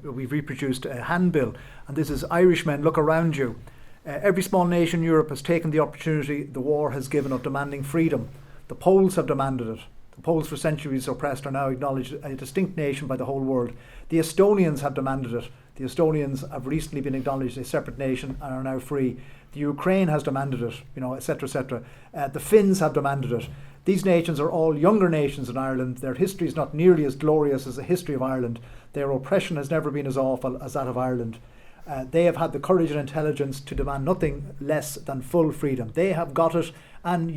we've reproduced a handbill, and this is Irishmen, look around you. Every small nation in Europe has taken the opportunity the war has given of demanding freedom. The Poles have demanded it. The Poles, for centuries oppressed, are now acknowledged a distinct nation by the whole world. The Estonians have demanded it. The Estonians have recently been acknowledged a separate nation and are now free. The Ukraine has demanded it, etc., etc. The Finns have demanded it. These nations are all younger nations in Ireland. Their history is not nearly as glorious as the history of Ireland. Their oppression has never been as awful as that of Ireland. They have had the courage and intelligence to demand nothing less than full freedom. They have got it, and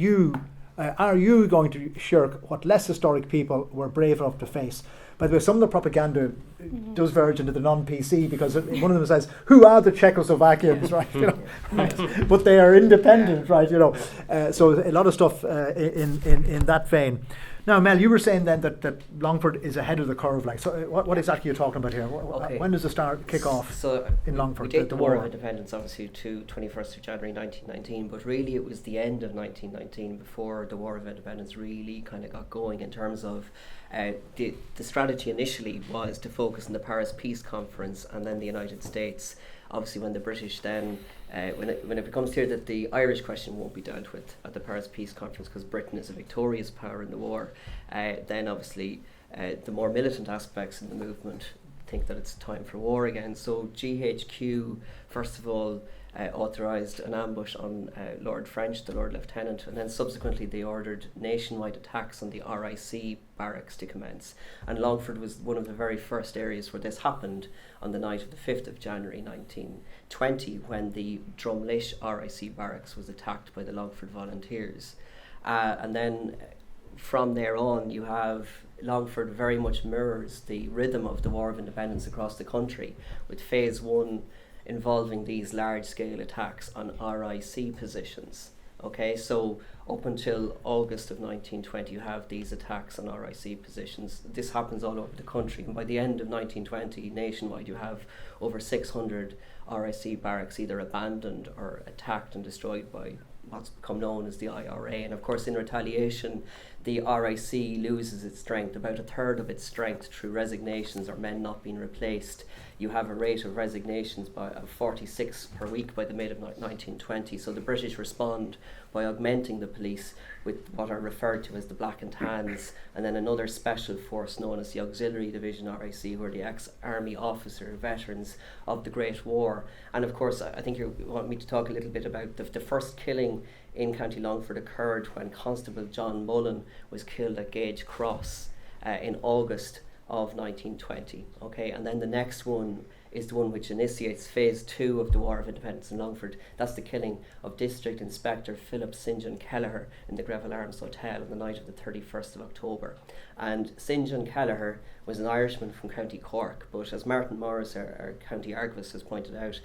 are you going to shirk what less historic people were brave enough to face? By the way, some of the propaganda does verge into the non-PC, because one of them says, "Who are the Czechoslovakians?" Right, but they are independent, right? So a lot of stuff in that vein. Now, Mel, you were saying then that Longford is ahead of the curve. So what exactly are you talking about here? Okay. When does the kick off in Longford? We date the War of Independence obviously to 21st of January 1919, but really it was the end of 1919 before the War of Independence really kind of got going in terms of the strategy initially was to focus on the Paris Peace Conference and then the United States. Obviously, when the British then, when it becomes clear that the Irish question won't be dealt with at the Paris Peace Conference because Britain is a victorious power in the war, then obviously the more militant aspects in the movement think that it's time for war again. So GHQ, first of all, authorised an ambush on Lord French, the Lord Lieutenant, and then subsequently they ordered nationwide attacks on the RIC barracks to commence. And Longford was one of the very first areas where this happened on the night of the 5th of January 1920, when the Drumlish RIC barracks was attacked by the Longford Volunteers. And then from there on, you have Longford very much mirrors the rhythm of the War of Independence across the country, with phase one involving these large-scale attacks on RIC positions. Okay, so up until August of 1920, you have these attacks on RIC positions. This happens all over the country, and by the end of 1920, nationwide, you have over 600 RIC barracks either abandoned or attacked and destroyed by what's become known as the IRA. And of course, in retaliation, the RIC loses its strength, about a third of its strength, through resignations or men not being replaced. You have a rate of resignations of 46 per week by the mid of 1920. So the British respond by augmenting the police with what are referred to as the Black and Tans, and then another special force known as the Auxiliary Division RIC, who are the ex-army officer veterans of the Great War. And of course, I think you want me to talk a little bit about the first killing in County Longford occurred when Constable John Mullen was killed at Gage Cross in August of 1920. Okay, and then the next one is the one which initiates phase 2 of the War of Independence in Longford. That's the killing of District Inspector Philip St. John Kelleher in the Greville Arms Hotel on the night of the 31st of October. And St. John Kelleher was an Irishman from County Cork, but as Martin Morris, our county archivist, has pointed out,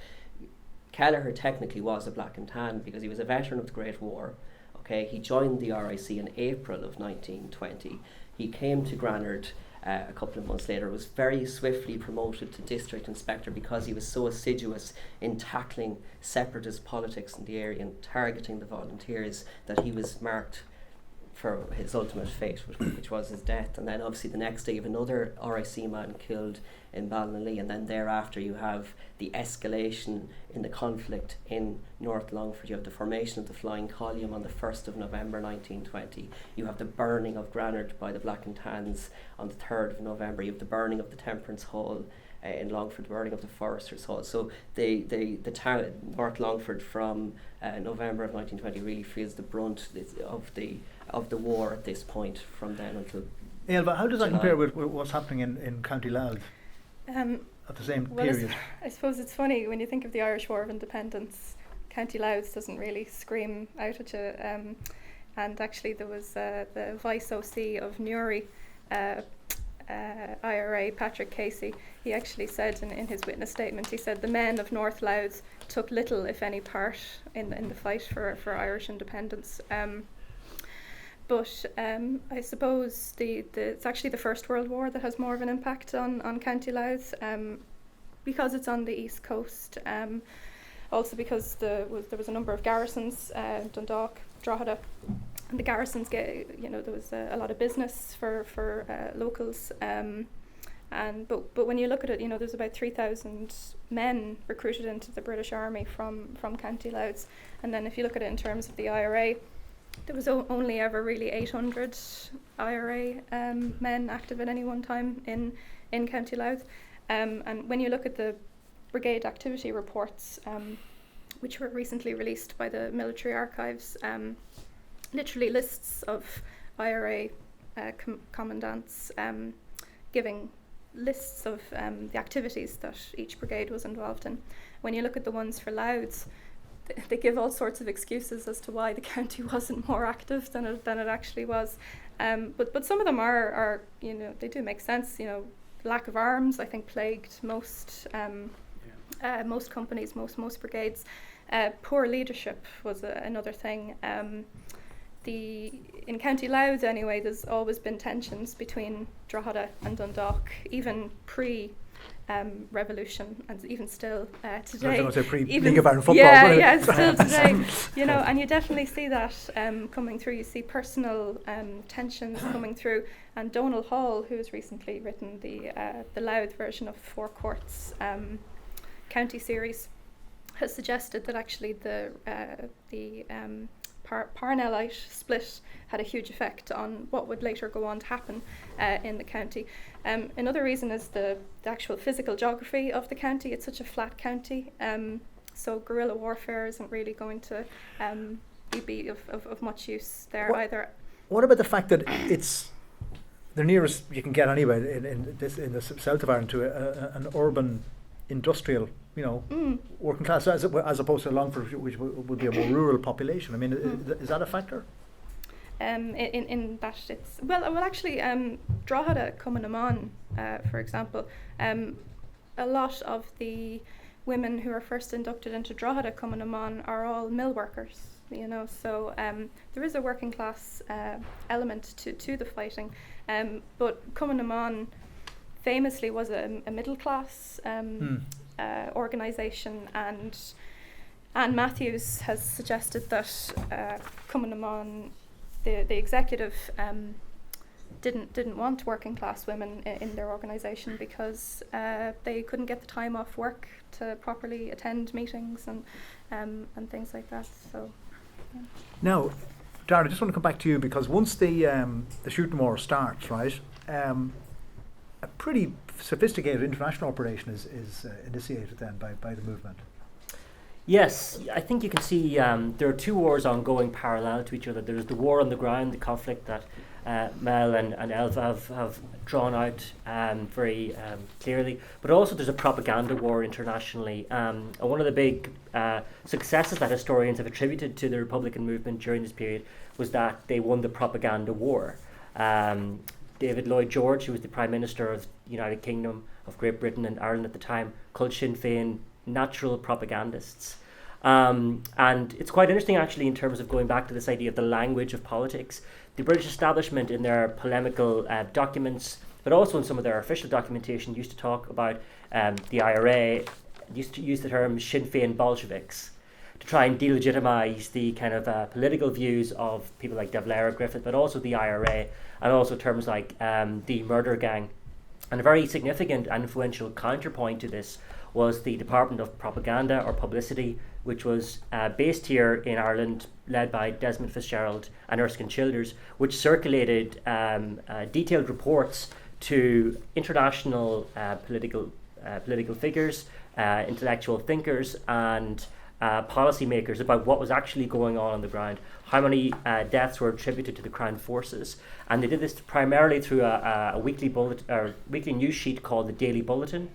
Kelleher technically was a Black and Tan because he was a veteran of the Great War. Okay, he joined the RIC in April of 1920. He came to Granard a couple of months later, was very swiftly promoted to district inspector because he was so assiduous in tackling separatist politics in the area and targeting the volunteers that he was marked for his ultimate fate, which was his death. And then obviously the next day you have another RIC man killed in Ballinlee, and then thereafter you have the escalation in the conflict in North Longford. You have the formation of the Flying Column on the 1st of November 1920. You have the burning of Granard by the Black and Tans on the 3rd of November. You have the burning of the Temperance Hall in Longford, the burning of the Foresters' Hall. So the town, North Longford, from November of 1920 really feels the brunt of the war at this point from then until Ailbhe, how does that July. compare with what's happening in County Louth at the same period? I suppose it's funny when you think of the Irish War of Independence, County Louth doesn't really scream out at you. And actually there was the Vice OC of Newry, IRA, Patrick Casey. He actually said in his witness statement, he said the men of North Louth took little, if any, part in the fight for Irish independence. But I suppose it's actually the First World War that has more of an impact on County Louth, because it's on the east coast. Also because there was a number of garrisons, Dundalk, Drogheda, and the garrisons there was a lot of business for locals. But when you look at it, there's about 3,000 men recruited into the British Army from County Louth, and then if you look at it in terms of the IRA, there was only ever really 800 IRA men active at any one time in County Louth. And when you look at the brigade activity reports, which were recently released by the military archives, literally lists of IRA commandants giving lists of the activities that each brigade was involved in. When you look at the ones for Louths, they give all sorts of excuses as to why the county wasn't more active than it actually was. But some of them are they do make sense. Lack of arms, I think, plagued most companies, most brigades. Poor leadership was another thing. In County Louth, anyway, there's always been tensions between Drogheda and Dundalk, even pre-revolution, and even still today. I was going to say pre-League of Ireland football. Still today. And you definitely see that coming through. You see personal tensions coming through. And Donal Hall, who has recently written the Louth version of Four Courts county series, has suggested that actually the Parnellite split had a huge effect on what would later go on to happen in the county. Another reason is the actual physical geography of the county. It's such a flat county, so guerrilla warfare isn't really going to be of much use there either. What about the fact that it's the nearest you can get anyway in the south of Ireland to an urban industrial, working class, as opposed to Longford, which would be a more rural population? I mean, is that a factor? In that it's actually Drogheda, Cumann, for example, a lot of the women who are first inducted into Drogheda, Cumann, are all mill workers. So there is a working class element to the fighting, but Cumann famously was a middle class organisation, and Anne Matthews has suggested that Cumann, the executive, didn't want working class women in their organisation because they couldn't get the time off work to properly attend meetings and things like that. So. Yeah. Now, Darren, I just want to come back to you, because once the shooting war starts, right, a pretty sophisticated international operation is initiated then by the movement. Yes, I think you can see there are two wars ongoing parallel to each other. There's the war on the ground, the conflict that Mel and Elva have drawn out very clearly, but also there's a propaganda war internationally. And one of the big successes that historians have attributed to the Republican movement during this period was that they won the propaganda war. David Lloyd George, who was the Prime Minister of the United Kingdom, of Great Britain and Ireland at the time, called Sinn Féin natural propagandists. And it's quite interesting actually in terms of going back to this idea of the language of politics. The British establishment in their polemical documents, but also in some of their official documentation, used to talk about the IRA, used to use the term Sinn Féin Bolsheviks to try and delegitimise the kind of political views of people like De Valera, Griffith, but also the IRA, and also terms like the murder gang. And a very significant and influential counterpoint to this was the Department of Propaganda or Publicity, which was based here in Ireland, led by Desmond Fitzgerald and Erskine Childers, which circulated detailed reports to international political figures, intellectual thinkers, and policymakers about what was actually going on the ground, how many deaths were attributed to the Crown Forces. And they did this primarily through a weekly weekly news sheet called the Daily Bulletin,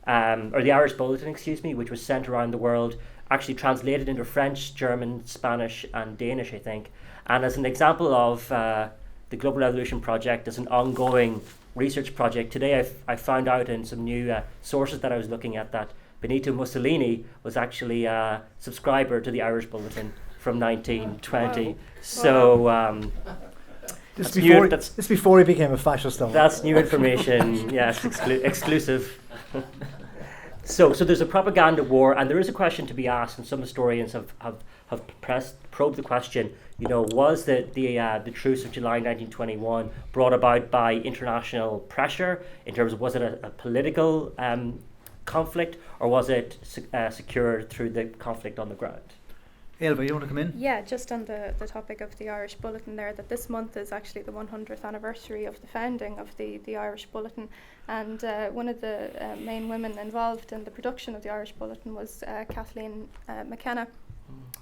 or the Irish Bulletin, which was sent around the world, actually translated into French, German, Spanish and Danish, I think. And as an example of the Global Revolution Project as an ongoing research project, today I found out in some new sources that I was looking at that Benito Mussolini was actually a subscriber to the Irish Bulletin from 1920. Wow. So this before he became a fascist, though. That's new information. Yes, exclusive. So there's a propaganda war, and there is a question to be asked, and some historians have probed the question. Was the truce of July 1921 brought about by international pressure in terms of, was it a political conflict, or was it secured through the conflict on the ground? Ailbhe, you want to come in? Yeah, just on the topic of the Irish Bulletin there, that this month is actually the 100th anniversary of the founding of the Irish Bulletin, and one of the main women involved in the production of the Irish Bulletin was Kathleen McKenna,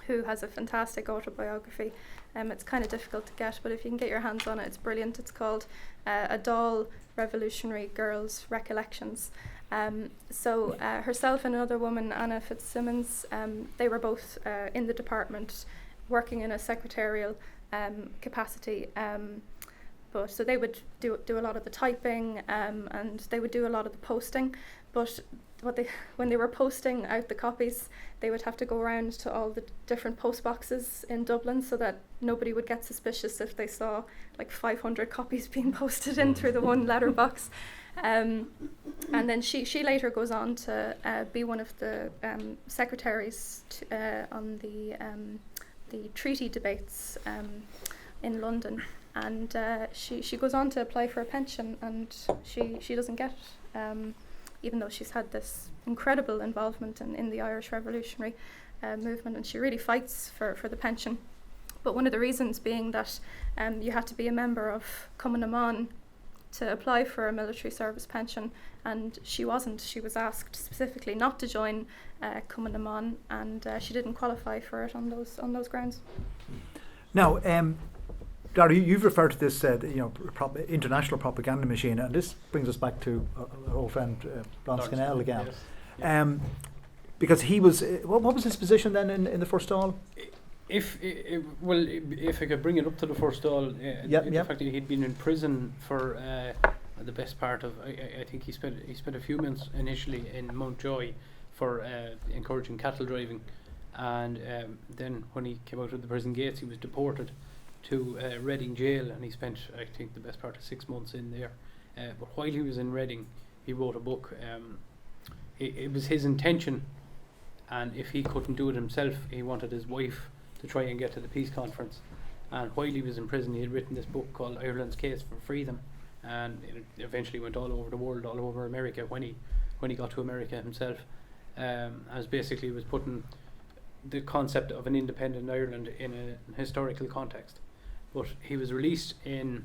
who has a fantastic autobiography. It's kind of difficult to get, but if you can get your hands on it, it's brilliant. It's called A Dáil Revolutionary Girl's Recollections. So herself and another woman, Anna Fitzsimmons, they were both in the department working in a secretarial capacity. But so they would do a lot of the typing and they would do a lot of the posting. But when they were posting out the copies, they would have to go around to all the different post boxes in Dublin so that nobody would get suspicious if they saw like 500 copies being posted in through the one letterbox. And then she later goes on to be one of the secretaries on the treaty debates in London, and she goes on to apply for a pension, and she doesn't get it, even though she's had this incredible involvement in the Irish revolutionary movement, and she really fights for the pension. But one of the reasons being that you had to be a member of Cumann na mBan to apply for a military service pension, and she wasn't. She was asked specifically not to join Cumann na mBan, and she didn't qualify for it on those grounds. Now, Dara, you've referred to this, international propaganda machine, and this brings us back to our old friend Bron Scannell again. Yes. Because he was, what was his position then in the First Dáil? If I could bring it up to the First Dáil, the fact that he'd been in prison for the best part of, I think he spent a few months initially in Mountjoy for encouraging cattle driving, and then when he came out of the prison gates, he was deported to Reading jail, and he spent, I think, the best part of 6 months in there. But while he was in Reading, he wrote a book. It was his intention, and if he couldn't do it himself, he wanted his wife to try and get to the peace conference. And while he was in prison, he had written this book called Ireland's Case for Freedom, and it eventually went all over the world, all over America when he got to America himself. As basically was putting the concept of an independent Ireland in a historical context. But he was released in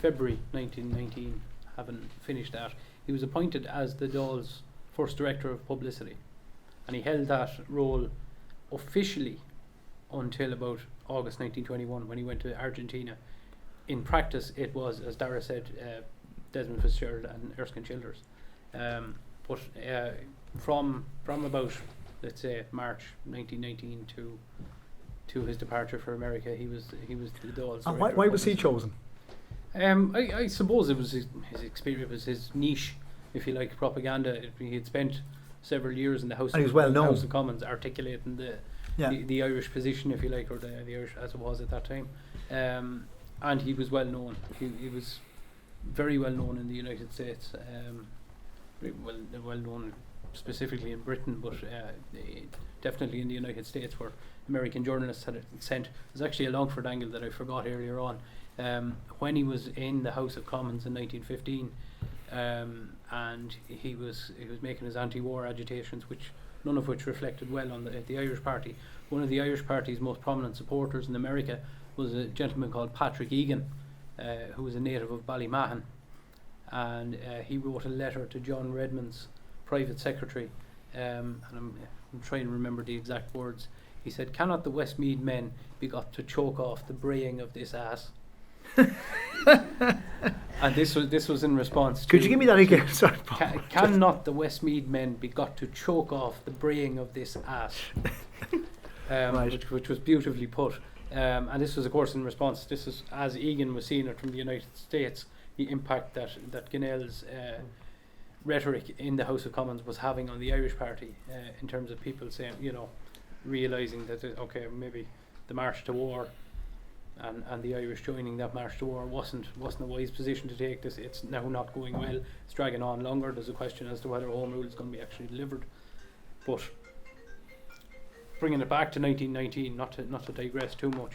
February 1919, having finished that. He was appointed as the Dáil's first director of publicity, and he held that role officially until about August 1921, when he went to Argentina. In practice, it was, as Dara said, Desmond Fitzgerald and Erskine Childers. But from about, let's say, March 1919 to his departure for America, he was the Dáil's. And why was he chosen? I suppose it was his experience, it was his niche, if you like, propaganda. He had spent several years in the House, And he was well known. House of Commons, articulating the Irish position, if you like, or the Irish as it was at that time. And he was well known. He was very well known in the United States. Well known specifically in Britain, but definitely in the United States, where American journalists had it sent. There's actually a Longford angle that I forgot earlier on. When he was in the House of Commons in 1915, and he was making his anti-war agitations, none of which reflected well on the Irish Party. One of the Irish Party's most prominent supporters in America was a gentleman called Patrick Egan, who was a native of Ballymahon, and he wrote a letter to John Redmond's private secretary, and I'm trying to remember the exact words. He said, "Cannot the Westmeath men be got to choke off the braying of this ass?" And this was in response to... Could you give me that again? Sorry, Cannot the Westmeath men be got to choke off the braying of this ass? Right. which was beautifully put. And this was, of course, in response. This is, as Egan was seeing it from the United States, the impact that Ginnell's rhetoric in the House of Commons was having on the Irish Party, in terms of people saying, realising that, okay, maybe the march to war and the Irish joining that march to war wasn't a wise position to take. It's now not going well. It's dragging on longer. There's a question as to whether Home Rule is going to be actually delivered. But bringing it back to 1919, not to digress too much.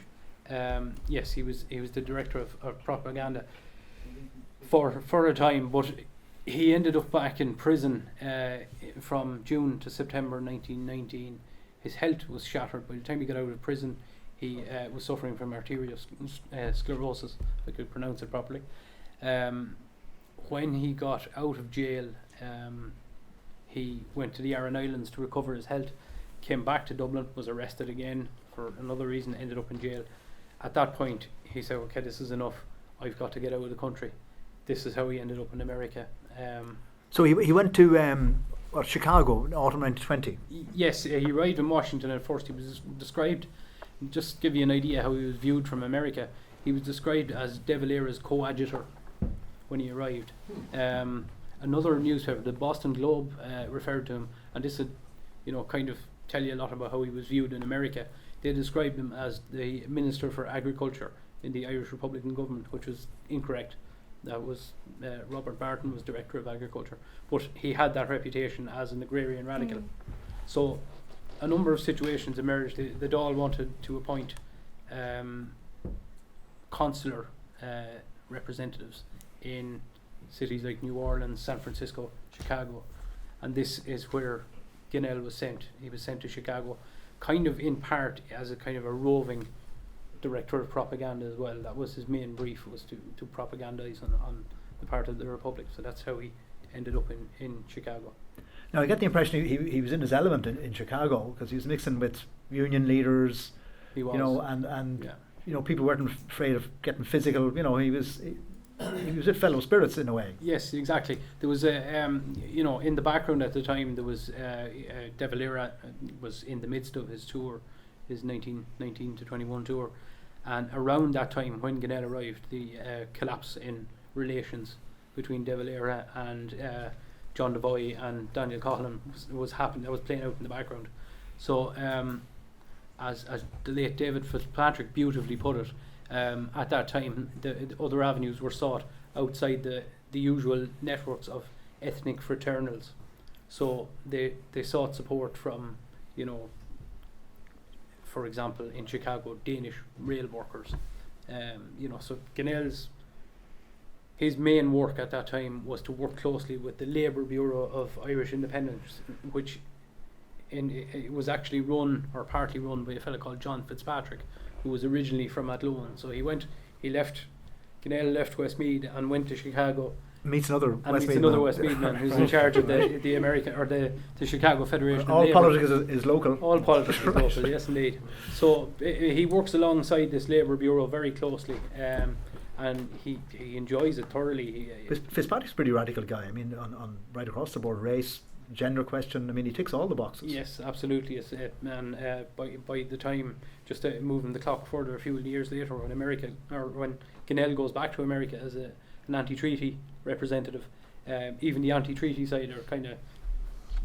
Yes, he was the director of propaganda for a time, but he ended up back in prison from June to September 1919. His health was shattered. By the time he got out of prison, he was suffering from arteriosclerosis, if I could pronounce it properly. When he got out of jail, he went to the Aran Islands to recover his health, came back to Dublin, was arrested again for another reason, ended up in jail. At that point, he said, okay, this is enough. I've got to get out of the country. This is how he ended up in America. So he went to Chicago in autumn 1920? Yes, he arrived in Washington at first. He was described, just to give you an idea how he was viewed from America, he was described as De Valera's coadjutor when he arrived. Another newspaper, the Boston Globe, referred to him, and this would, kind of tell you a lot about how he was viewed in America. They described him as the Minister for Agriculture in the Irish Republican government, which was incorrect. That was Robert Barton was Director of Agriculture, but he had that reputation as an agrarian radical. So a number of situations emerged. The Dáil wanted to appoint consular representatives in cities like New Orleans, San Francisco, Chicago, and this is where Ginnell was sent. He was sent to Chicago, kind of in part as a kind of a roving director of propaganda as well. That was his main brief, was to propagandize on the part of the Republic. So that's how he ended up in Chicago. Now I get the impression he was in his element in Chicago, because he was mixing with union leaders. He was. And people weren't afraid of getting physical. He was with fellow spirits in a way. Yes, exactly. There was in the background at the time, there was De Valera was in the midst of his tour, his 1919 to 21 tour, and around that time when Ginnell arrived, the collapse in relations between De Valera and John Devoy and Daniel Coughlan was happening. That was playing out in the background. So as the late David Fitzpatrick beautifully put it, at that time the other avenues were sought outside the usual networks of ethnic fraternals. So they sought support from, for example, in Chicago, Danish rail workers. So Ginnell's, his main work at that time was to work closely with the Labour Bureau of Irish Independence, which it was actually run or partly run by a fellow called John Fitzpatrick, who was originally from Athlone. So Quinnell left Westmeath and went to Chicago. Meets another Westmeath man who's in charge of the American or the Chicago Federation. All of Labour. politics is local. All politics is local, yes indeed. So he works alongside this Labour Bureau very closely, and he enjoys it thoroughly. Fitzpatrick's a pretty radical guy. I mean, on right across the board, race, gender question. I mean, he ticks all the boxes. Yes, absolutely. And by the time, just moving the clock further, a few years later, when Quinnell goes back to America as an anti-treaty representative, even the anti-treaty side are kind of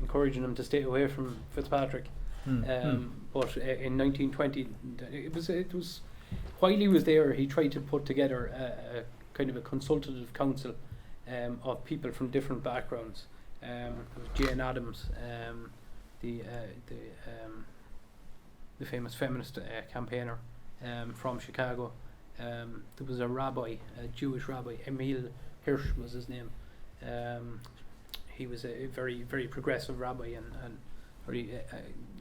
encouraging him to stay away from Fitzpatrick. But in 1920, it was while he was there, he tried to put together a kind of a consultative council of people from different backgrounds. There was Jane Addams, the famous feminist campaigner from Chicago. There was a Jewish rabbi, Emil Hirsch was his name. He was a very, very progressive rabbi and very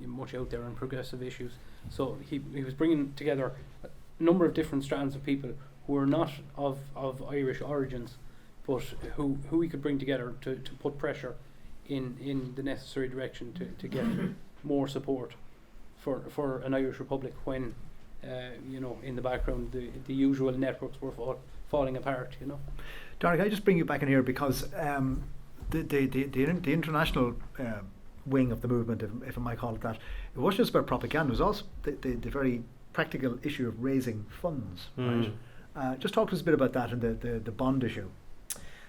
much out there on progressive issues. So he was bringing together a number of different strands of people who were not of Irish origins, but who he could bring together to put pressure in the necessary direction to get more support for an Irish Republic when in the background the usual networks were falling apart. Darragh, I just bring you back in here because the international wing of the movement, if I might call it that, it wasn't just about propaganda. It was also the very practical issue of raising funds. Right? Just talk to us a bit about that and the bond issue.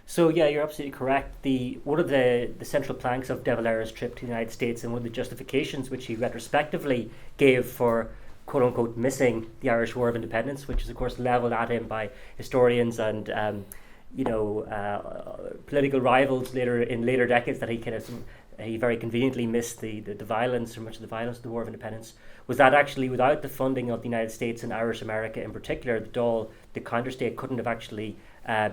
So yeah, you're absolutely correct. One of the central planks of De Valera's trip to the United States, and one of the justifications which he retrospectively gave for quote unquote missing the Irish War of Independence, which is of course levelled at him by historians and political rivals in later decades, that he very conveniently missed the violence, or much of the violence of the War of Independence, was that actually without the funding of the United States and Irish America in particular, the counterstate couldn't have actually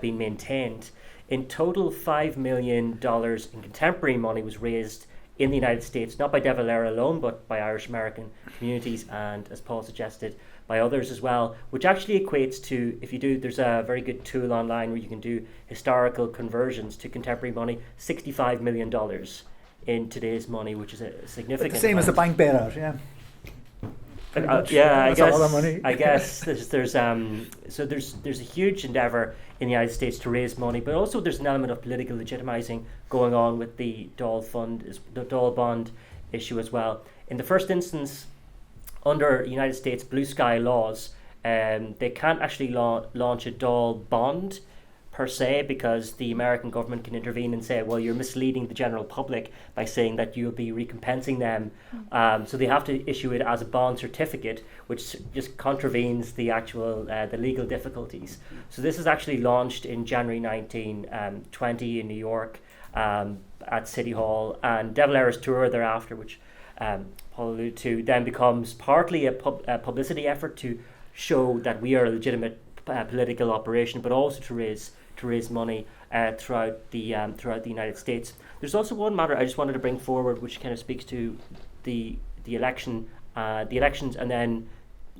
been maintained. In total, $5 million in contemporary money was raised in the United States, not by De Valera alone, but by Irish American communities and, as Paul suggested, by others as well, which actually equates to, there's a very good tool online where you can do historical conversions to contemporary money, $65 million in today's money, which is a significant It's the same as the bank bailout, yeah. I guess there's a huge endeavour in the United States to raise money, but also there's an element of political legitimising going on with the Dáil bond issue as well. In the first instance, under United States blue sky laws, they can't actually launch a Dáil bond per se, because the American government can intervene and say, well, you're misleading the general public by saying that you'll be recompensing them. So they have to issue it as a bond certificate, which just contravenes the actual the legal difficulties. So this is actually launched in January 1920 in New York at City Hall, and De Valera's tour thereafter, which Paul alluded to, then becomes partly a publicity effort to show that we are a legitimate political operation, but also to raise money throughout the United States. There's also one matter I just wanted to bring forward, which kind of speaks to the elections, and then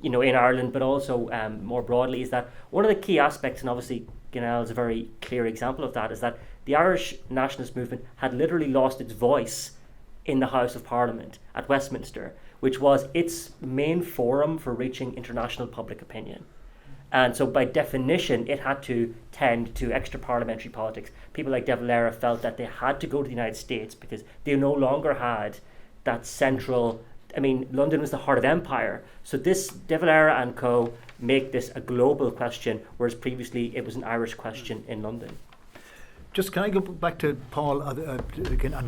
in Ireland, but also more broadly, is that one of the key aspects, and obviously Quinnell is a very clear example of that, is that the Irish nationalist movement had literally lost its voice in the House of Parliament at Westminster, which was its main forum for reaching international public opinion. And so by definition, it had to tend to extra parliamentary politics. People like De Valera felt that they had to go to the United States because they no longer had that central, London was the heart of empire. So this De Valera and co make this a global question, whereas previously it was an Irish question in London. Just can I go back to Paul and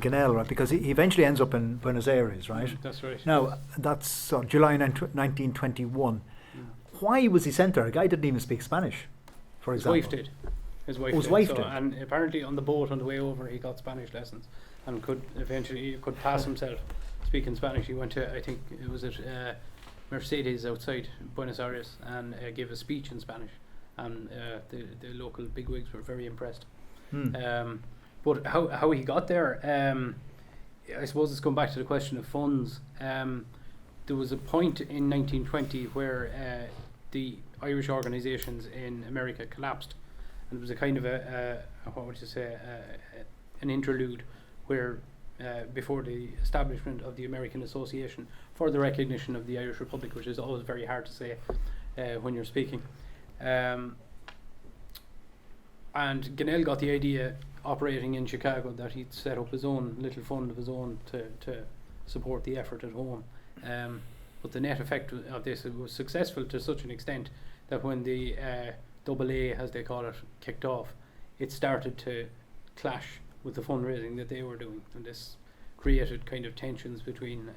Quinnell, right? Because he eventually ends up in Buenos Aires, right? That's right. Now, that's July 1921. Why was he sent there? A guy didn't even speak Spanish, for example. His wife did. And apparently on the boat on the way over, he got Spanish lessons and could pass himself speaking Spanish. He went to, I think it was at Mercedes outside Buenos Aires, and gave a speech in Spanish. And the local bigwigs were very impressed. But how he got there, I suppose it's come back to the question of funds. There was a point in 1920 where the Irish organisations in America collapsed, and it was a kind of an interlude where before the establishment of the American Association for the recognition of the Irish Republic, which is always very hard to say when you're speaking. And Ginnell got the idea, operating in Chicago, that he'd set up his own little fund of his own to support the effort at home. But the net effect of this, it was successful to such an extent that when the AA, as they call it, kicked off, it started to clash with the fundraising that they were doing, and this created kind of tensions between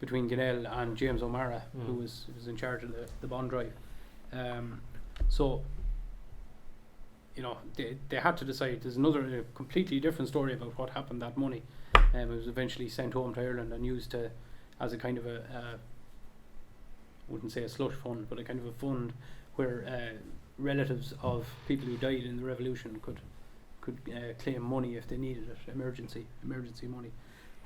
Ginnell and James O'Mara, who was in charge of the bond drive. So, they had to decide. There's another completely different story about what happened. That money, it was eventually sent home to Ireland and used as a kind of I wouldn't say a slush fund, but a kind of a fund where relatives of people who died in the revolution could claim money if they needed it, emergency money.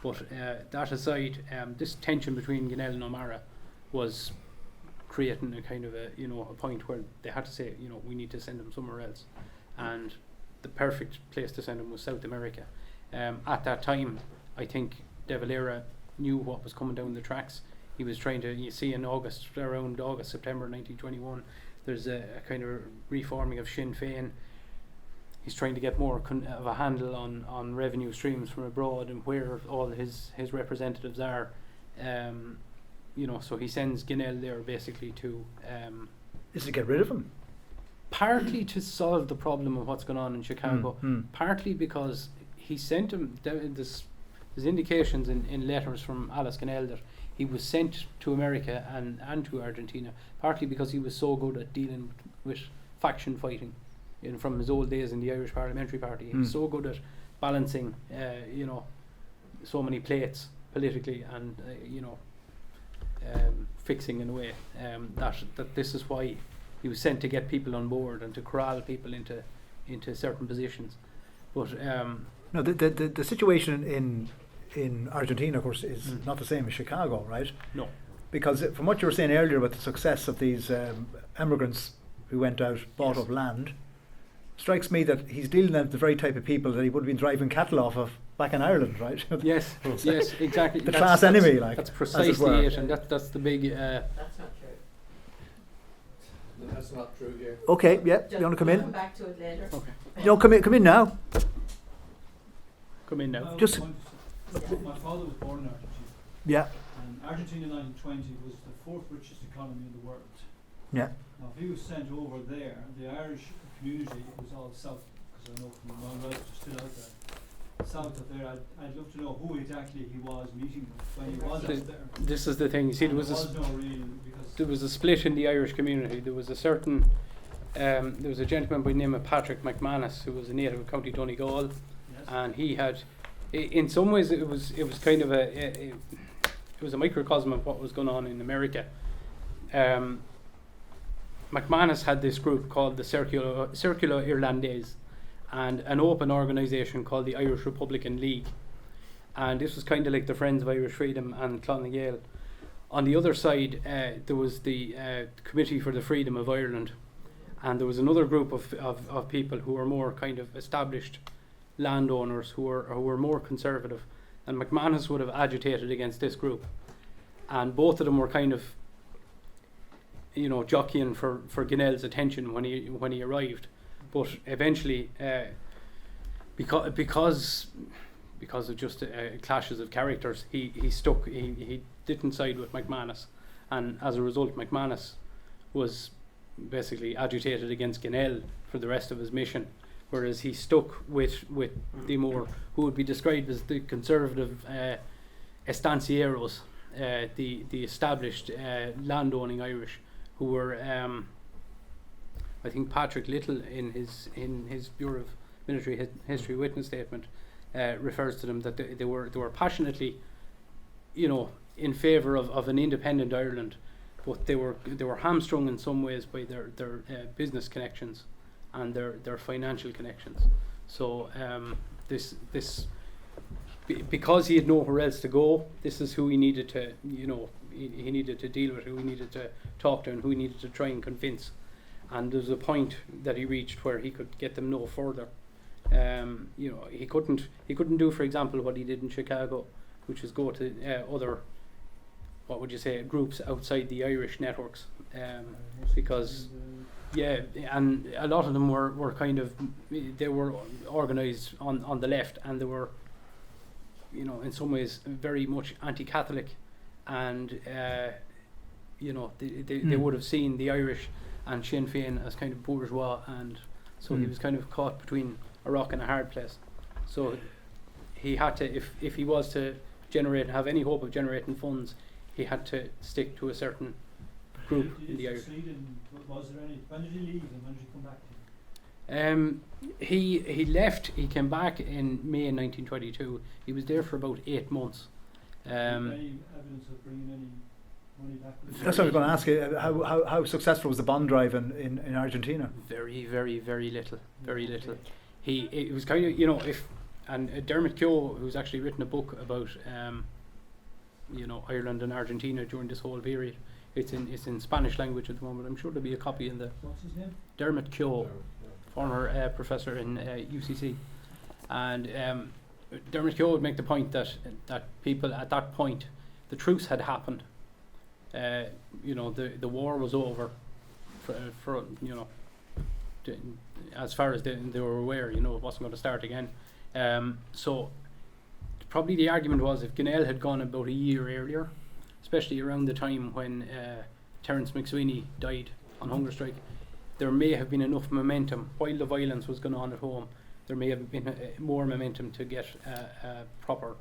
But that aside, this tension between Ginnell and O'Mara was creating a kind of a point where they had to say, we need to send them somewhere else, and the perfect place to send them was South America. At that time, I think De Valera knew what was coming down the tracks. He was trying to, you see, around August, September 1921, there's a kind of reforming of Sinn Féin. He's trying to get more of a handle on revenue streams from abroad and where all his representatives are. So he sends Ginnell there basically to... Is to get rid of him? Partly to solve the problem of what's going on in Chicago, partly because he sent him... There's indications in letters from Alice Ginnell that he was sent to America and to Argentina, partly because he was so good at dealing with faction fighting. From his old days in the Irish Parliamentary Party, he was so good at balancing, so many plates politically and fixing in a way that this is why he was sent to get people on board and to corral people into certain positions. But no, the situation in Argentina, of course, is not the same as Chicago, right? No, because from what you were saying earlier about the success of these immigrants who went out, bought up land. Strikes me that he's dealing with the very type of people that he would have been driving cattle off of back in Ireland, right? Yes, exactly. The class enemy, like. That's precisely it, and that's the big... That's not true. No, that's not true here. Okay, yeah, you want to come in? Come back to it later. Okay. No, come in now. Come in now. Just... My father was born in Argentina. Yeah. And Argentina in 1920 was the fourth richest economy in the world. Yeah. Now, if he was sent over there, the Irish community was all south, because I know from my relatives are still out there. South of there, I'd love to know who exactly he was meeting with when he was out there. This is the thing. You see, there was a split in the Irish community. There was a certain, there was a gentleman by the name of Patrick McManus, who was a native of County Donegal, Yes. and he had, in some ways, it was kind of it was a microcosm of what was going on in America. McManus had this group called the Circulo Irlandese and an open organisation called the Irish Republican League, and this was kind of like the Friends of Irish Freedom and Clonagh Gael. On the other side, there was the Committee for the Freedom of Ireland, and there was another group of people who were more kind of established landowners who were more conservative, and McManus would have agitated against this group, and both of them were kind of jockeying for Ginnell's attention when he arrived, but eventually because of just clashes of characters, he stuck. He didn't side with McManus, and as a result, McManus was basically agitated against Ginnell for the rest of his mission, whereas he stuck with the more, who would be described as the conservative estancieros, the established landowning Irish, who were, I think Patrick Little in his Bureau of Military History Witness Statement refers to them that they were passionately, in favour of an independent Ireland, but they were hamstrung in some ways by their business connections and their financial connections. So this because he had nowhere else to go, this is who he needed to, he needed to deal with, who he needed to talk to, and who he needed to try and convince. And there was a point that he reached where he could get them no further. He couldn't do, for example, what he did in Chicago, which was go to other, what would you say, groups outside the Irish networks, because and a lot of them were kind of, they were organised on the left, and they were, in some ways very much anti-Catholic, and they would have seen the Irish and Sinn Féin as kind of bourgeois, and so he was kind of caught between a rock and a hard place. So he had to, if he was to have any hope of generating funds, he had to stick to a certain group in the Irish. Was there any? When did he leave and when did he come back? He left. He came back in May 1922. He was there for about 8 months. Any evidence of bringing any money back? That's what I was going to ask you. How successful was the bond drive in Argentina? Very, very, very little. Very little. It was kind of, Dermot Keogh, who's actually written a book about Ireland and Argentina during this whole period. It's in Spanish language at the moment. I'm sure there'll be a copy in the. What's his name? Dermot Keogh, former professor in UCC, and Dermot Keogh would make the point that people at that point, the truce had happened. The war was over, for as far as they were aware, it wasn't going to start again. So probably the argument was, if Gunnell had gone about a year earlier, especially around the time when Terence McSweeney died on hunger strike, there may have been enough momentum while the violence was going on at home. There may have been more momentum to get a proper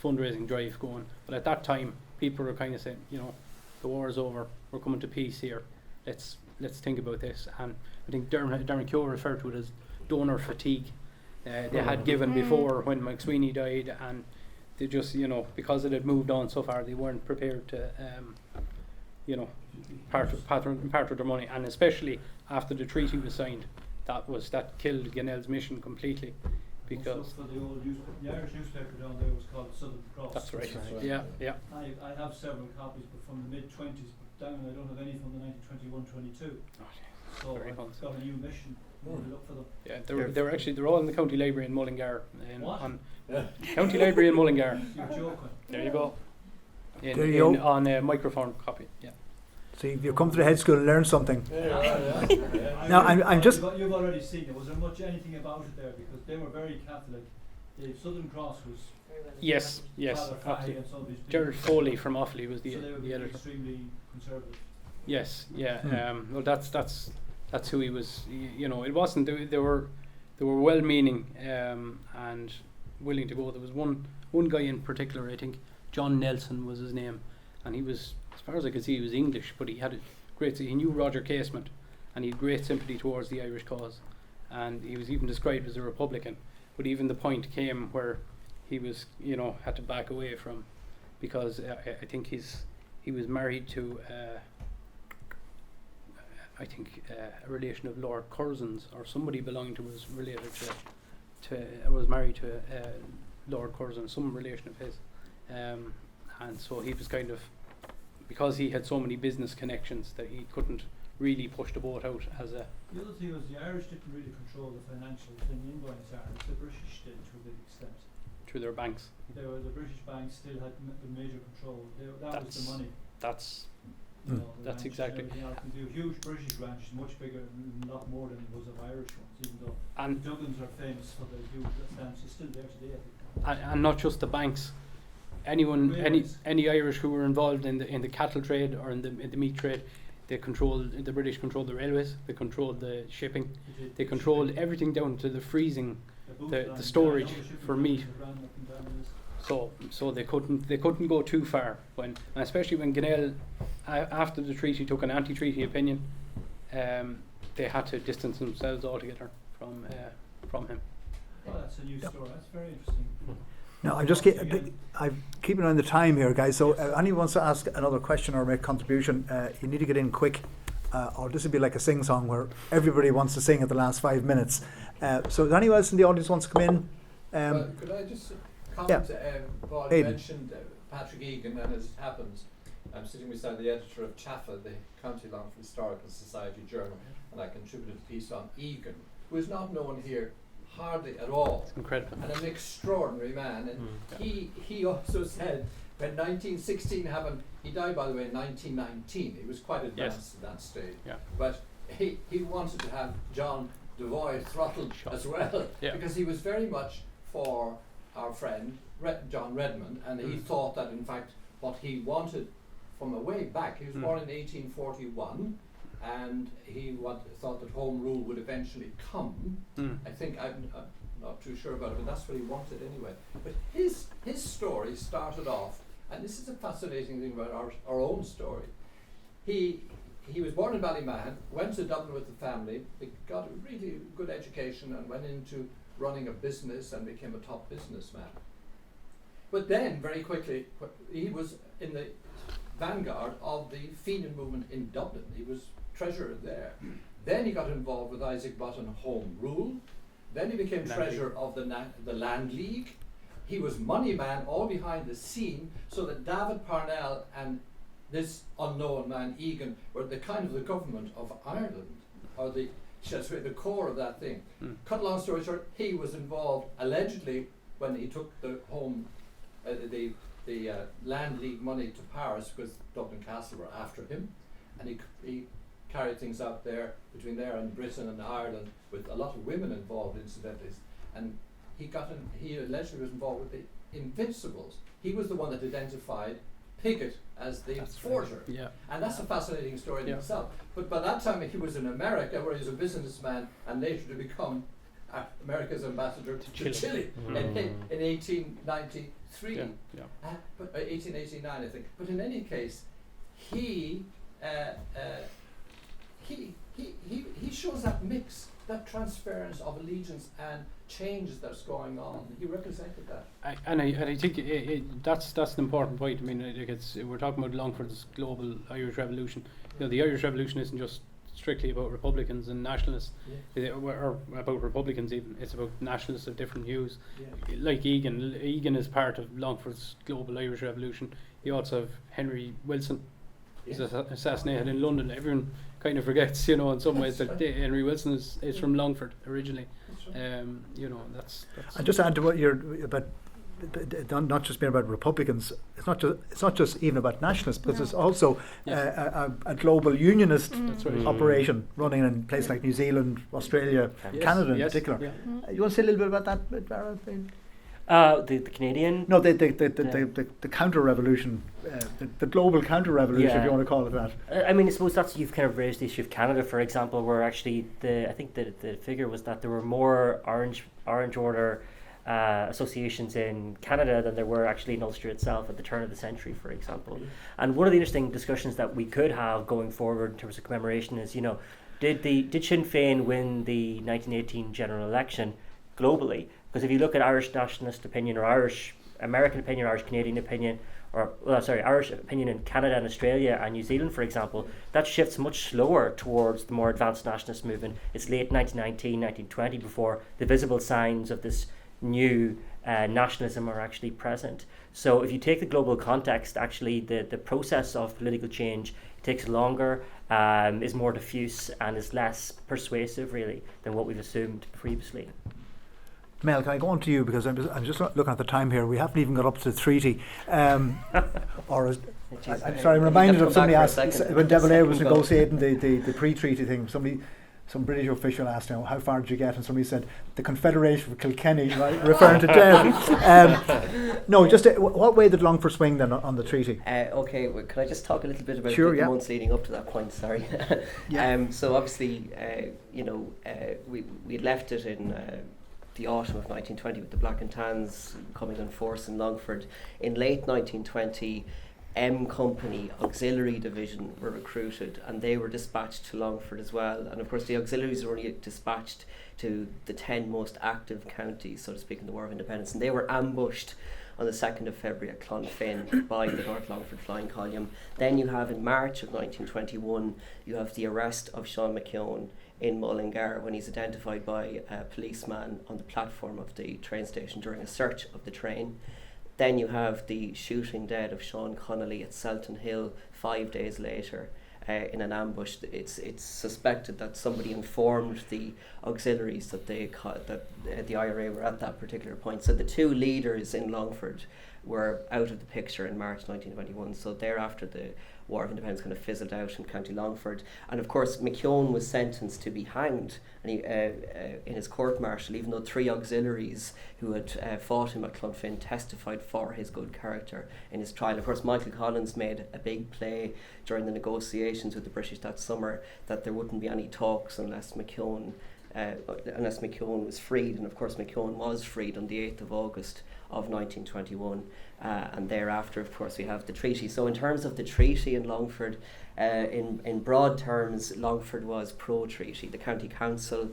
fundraising drive going. But at that time, people were kind of saying, the war is over. We're coming to peace here. Let's think about this. And I think Dermot Keogh referred to it as donor fatigue. They had given before when McSweeney died, and they just, because it had moved on so far, they weren't prepared to, part with their money. And especially after the treaty was signed, that killed Gunnell's mission completely. Because for the Irish newspaper down there was called Southern Cross. That's right. Yeah. I have several copies, but from the mid-20s, but down I don't have any from the 1921-22. So I've got a new mission. Look for them. Yeah, they're all in the County Library in Mullingar. County Library in Mullingar. You're joking. There you go. On a microphone copy. Yeah. See, if you come to the Hedge School and learn something. Now, I'm just. You've already seen it. Was there anything about it there? Because they were very Catholic. The Southern Cross was. Yes. Gerard Foley from Offaly was the editor. Extremely conservative. Yes. Yeah. Well, that's who he was. It wasn't. They were well-meaning and willing to go. There was one guy in particular, I think, John Nelson was his name, and he was, as far as I could see, he was English, but he knew Roger Casement, and he had great sympathy towards the Irish cause, and he was even described as a Republican. But even the point came where he was, had to back away from, because I think he was married to. I think a relation of Lord Curzon's, or somebody belonging to was related was married to Lord Curzon, some relation of his, and so he was kind of, because he had so many business connections, that he couldn't really push the boat out as a. The other thing was the Irish didn't really control the financial thing in Buenos Aires. The British did to a big extent. Through their banks. The British banks still had the major control. That was the money. That's exactly. The huge British ranch is much bigger, a lot more than it was of Irish ones, even though and the Dublins are famous for the huge stamps. It's still there today, I think. And not just the banks. Any Irish who were involved in the cattle trade or in the meat trade, the British controlled the railways, they controlled the shipping, they controlled everything down to the freezing, the storage for meat. So they couldn't go too far and especially when Gunnell, after the treaty, took an anti-treaty opinion, they had to distance themselves altogether from him. Oh, that's a new story. That's very interesting. Now, I'm keeping on the time here, guys. So, anyone wants to ask another question or make a contribution, you need to get in quick, or this would be like a sing-song where everybody wants to sing at the last 5 minutes. So, if anyone else in the audience wants to come in, could I just comment, Paul, you Aidan. mentioned Patrick Egan, and as it happens, I'm sitting beside the editor of CHAFA, the County Longford Historical Society Journal, and I contributed a piece on Egan, who is not known here hardly at all. It's incredible. And an extraordinary man. And he also said when 1916 happened, he died, by the way, in 1919. He was quite advanced at that stage. Yeah. But he wanted to have John Devoy throttled as well, because he was very much for our friend John Redmond, and he thought that, in fact, what he wanted from a way back, he was born in 1841, and he thought that Home Rule would eventually come. I think, I'm not too sure about it, but that's what he wanted anyway. But his story started off, and this is a fascinating thing about our own story. He was born in Ballymahan, went to Dublin with the family, he got a really good education and went into running a business and became a top businessman. But then, very quickly, he was in the vanguard of the Fenian movement in Dublin. He was treasurer there. Then he got involved with Isaac Butt and Home Rule. Then he became treasurer of the Land League. He was money man all behind the scene, so that David Parnell and this unknown man, Egan, were the kind of the government of Ireland, or the core of that thing. Cut a long story short, he was involved allegedly when he took the Land League money to Paris, because Dublin Castle were after him, and he carried things out there between there and Britain and Ireland, with a lot of women involved, incidentally, and he allegedly was involved with the Invincibles. He was the one that identified Piggott as the forger. Yeah. And that's a fascinating story in itself. But by that time he was in America, where he was a businessman, and later to become America's ambassador to Chile in 1893. But 1889, I think. But in any case, he shows that mix, that transference of allegiance and changes that's going on. He represented that. I think that's an important point. I mean, we're talking about Longford's global Irish Revolution. You know, the Irish Revolution isn't just strictly about Republicans and nationalists, or about Republicans even. It's about nationalists of different views. Like Egan. Egan is part of Longford's global Irish Revolution. You also have Henry Wilson. He's assassinated in London. Everyone kind of forgets, in some ways, that Henry Wilson is from Longford originally. That's. And just add to what you're about, not just being about Republicans. It's not just even about nationalists, but it's also a global unionist operation running in places like New Zealand, Australia, Canada in particular. Yeah. You want to say a little bit about that, Barra? The Canadian. No, the counter revolution, the global counter revolution, if you want to call it that. I mean, I suppose that's, you've kind of raised the issue of Canada, for example, where actually I think the figure was that there were more Orange Order associations in Canada than there were actually in Ulster itself at the turn of the century, for example. And one of the interesting discussions that we could have going forward in terms of commemoration is, did Sinn Féin win the 1918 general election globally? Because if you look at Irish nationalist opinion, or Irish American opinion, Irish Canadian opinion, Irish opinion in Canada and Australia and New Zealand, for example, that shifts much slower towards the more advanced nationalist movement. It's late 1919, 1920 before the visible signs of this new nationalism are actually present. So if you take the global context, actually the process of political change takes longer, is more diffuse, and is less persuasive, really, than what we've assumed previously. Mel, can I go on to you, because I'm just looking at the time here. We haven't even got up to the treaty. I'm reminded of somebody asked when De Valera was negotiating the pre-treaty thing. Some British official asked him, how far did you get? And somebody said, the Confederation of Kilkenny, right, referring to Derry. No, just what way did Longford swing then on the treaty? Okay, well, can I just talk a little bit about the months leading up to that point? Sorry. So obviously, we had left it in the autumn of 1920 with the Black and Tans coming in force in Longford. In late 1920, M Company Auxiliary Division were recruited, and they were dispatched to Longford as well. And of course the auxiliaries were only dispatched to the 10 most active counties, so to speak, in the War of Independence, and they were ambushed on the 2nd of February at Clonfin by the North Longford Flying Column. Then you have in March of 1921, you have the arrest of Sean McKeown in Mullingar when he's identified by a policeman on the platform of the train station during a search of the train. Then you have the shooting dead of Sean Connolly at Selton Hill 5 days later in an ambush. It's suspected that somebody informed the auxiliaries that the IRA were at that particular point. So the two leaders in Longford were out of the picture in March 1921. So thereafter the War of Independence kind of fizzled out in County Longford. And of course McKeown was sentenced to be hanged and he, in his court-martial, even though 3 auxiliaries who had fought him at Clonfin testified for his good character in his trial. Of course, Michael Collins made a big play during the negotiations with the British that summer that there wouldn't be any talks unless McKeown was freed. And of course McKeown was freed on the 8th of August of 1921, and thereafter of course we have the treaty. So in terms of the treaty in Longford, in broad terms, Longford was pro-treaty. The county council,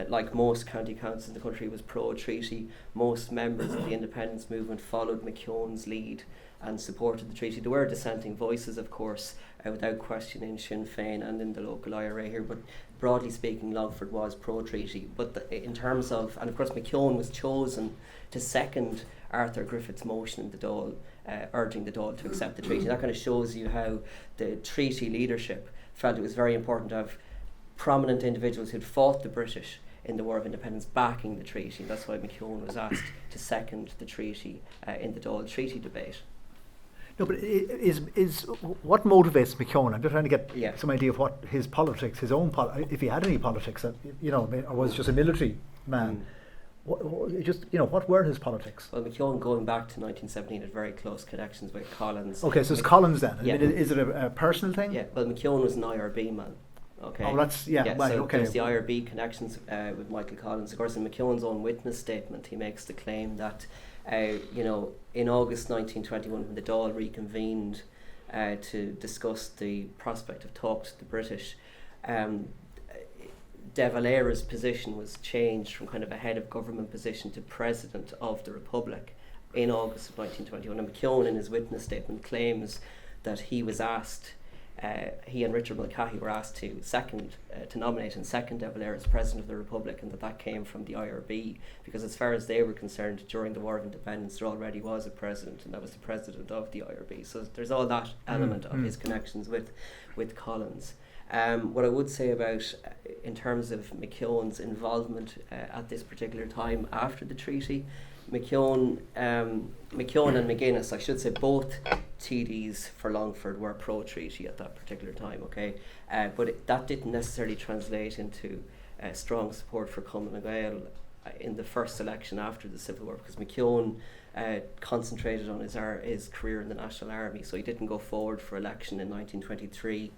like most county councils in the country, was pro-treaty. Most members of the independence movement followed McKeown's lead and supported the treaty. There were dissenting voices, of course, without question, in Sinn Féin and in the local IRA here, but broadly speaking, Longford was pro-treaty. But in terms of, and of course McKeown was chosen to second Arthur Griffith's motion in the Dáil, urging the Dáil to accept the treaty. That kind of shows you how the treaty leadership felt it was very important to have prominent individuals who'd fought the British in the War of Independence backing the treaty. That's why McKeown was asked to second the treaty in the Dáil treaty debate. No, but is what motivates McKeown? I'm just trying to get some idea of what his politics, his own if he had any politics, or was just a military man. What were his politics? Well, McKeown, going back to 1917, had very close connections with Collins. Okay, so it's Collins then. Yeah. I mean, is it a personal thing? Yeah. Well, McKeown was an IRB man. Okay. Oh, that's right. So okay. there's the IRB connections with Michael Collins. Of course, in McKeown's own witness statement, he makes the claim that, in August 1921, when the Dáil reconvened to discuss the prospect of talks to the British, De Valera's position was changed from kind of a head of government position to President of the Republic in August of 1921. And McKeown, in his witness statement, claims that he was asked, he and Richard Mulcahy were asked to nominate and second De Valera as President of the Republic, and that came from the IRB, because as far as they were concerned, during the War of Independence there already was a president, and that was the President of the IRB. So there's all that element of his connections with Collins. What I would say about, in terms of McKeown's involvement at this particular time after the treaty, McKeown and McGuinness, I should say, both TDs for Longford were pro-treaty at that particular time, okay? But that didn't necessarily translate into strong support for Cumann na Gael in the first election after the Civil War, because McKeown concentrated on his career in the National Army, so he didn't go forward for election in 1923.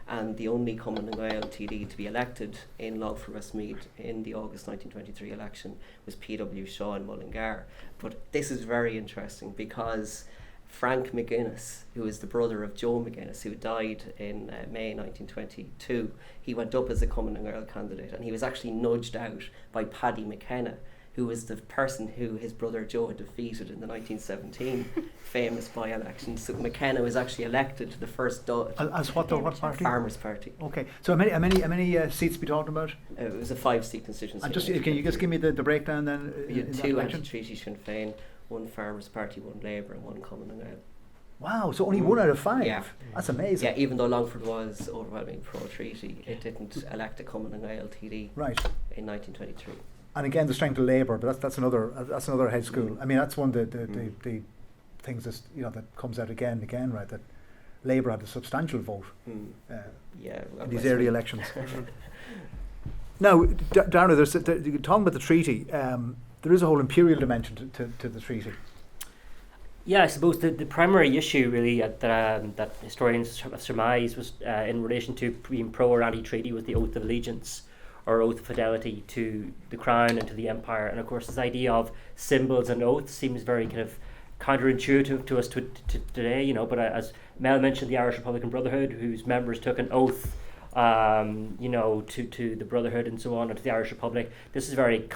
And the only Cumann na Gael TD to be elected in Longford Westmeath in the August 1923 election was P.W. Shaw in Mullingar. But this is very interesting because Frank McGuinness, who is the brother of Joe McGuinness, who died in May 1922, he went up as a Cumann na Gael candidate, and he was actually nudged out by Paddy McKenna, who was the person who his brother Joe had defeated in the 1917 famous by-election. So McKenna was actually elected to the first as what party? Farmers' Party. Okay, so how many seats we talking about? It was a 5-seat constituency. And can you just give me the breakdown then? You had 2 anti-treaty Sinn Féin, 1 Farmers' Party, 1 Labour, and 1 Cumann na Gael. Wow, so only 1 out of 5. Yeah, that's amazing. Yeah, even though Longford was overwhelmingly pro-treaty, it didn't elect a Cumann na Gael TD in 1923. And again, the strength of Labour, but that's another Hedge school. I mean, that's one of the things that comes out again and again, right? That Labour had a substantial vote in these early elections. Now, Darragh, talking about the treaty, there is a whole imperial dimension to the treaty. Yeah, I suppose the primary issue really that historians surmise was in relation to being pro or anti-treaty was the oath of allegiance, or oath of fidelity to the crown and to the empire. And of course this idea of symbols and oaths seems very kind of counterintuitive to us today, but as Mel mentioned, the Irish Republican Brotherhood, whose members took an oath to the Brotherhood and so on, and to the Irish Republic. This is very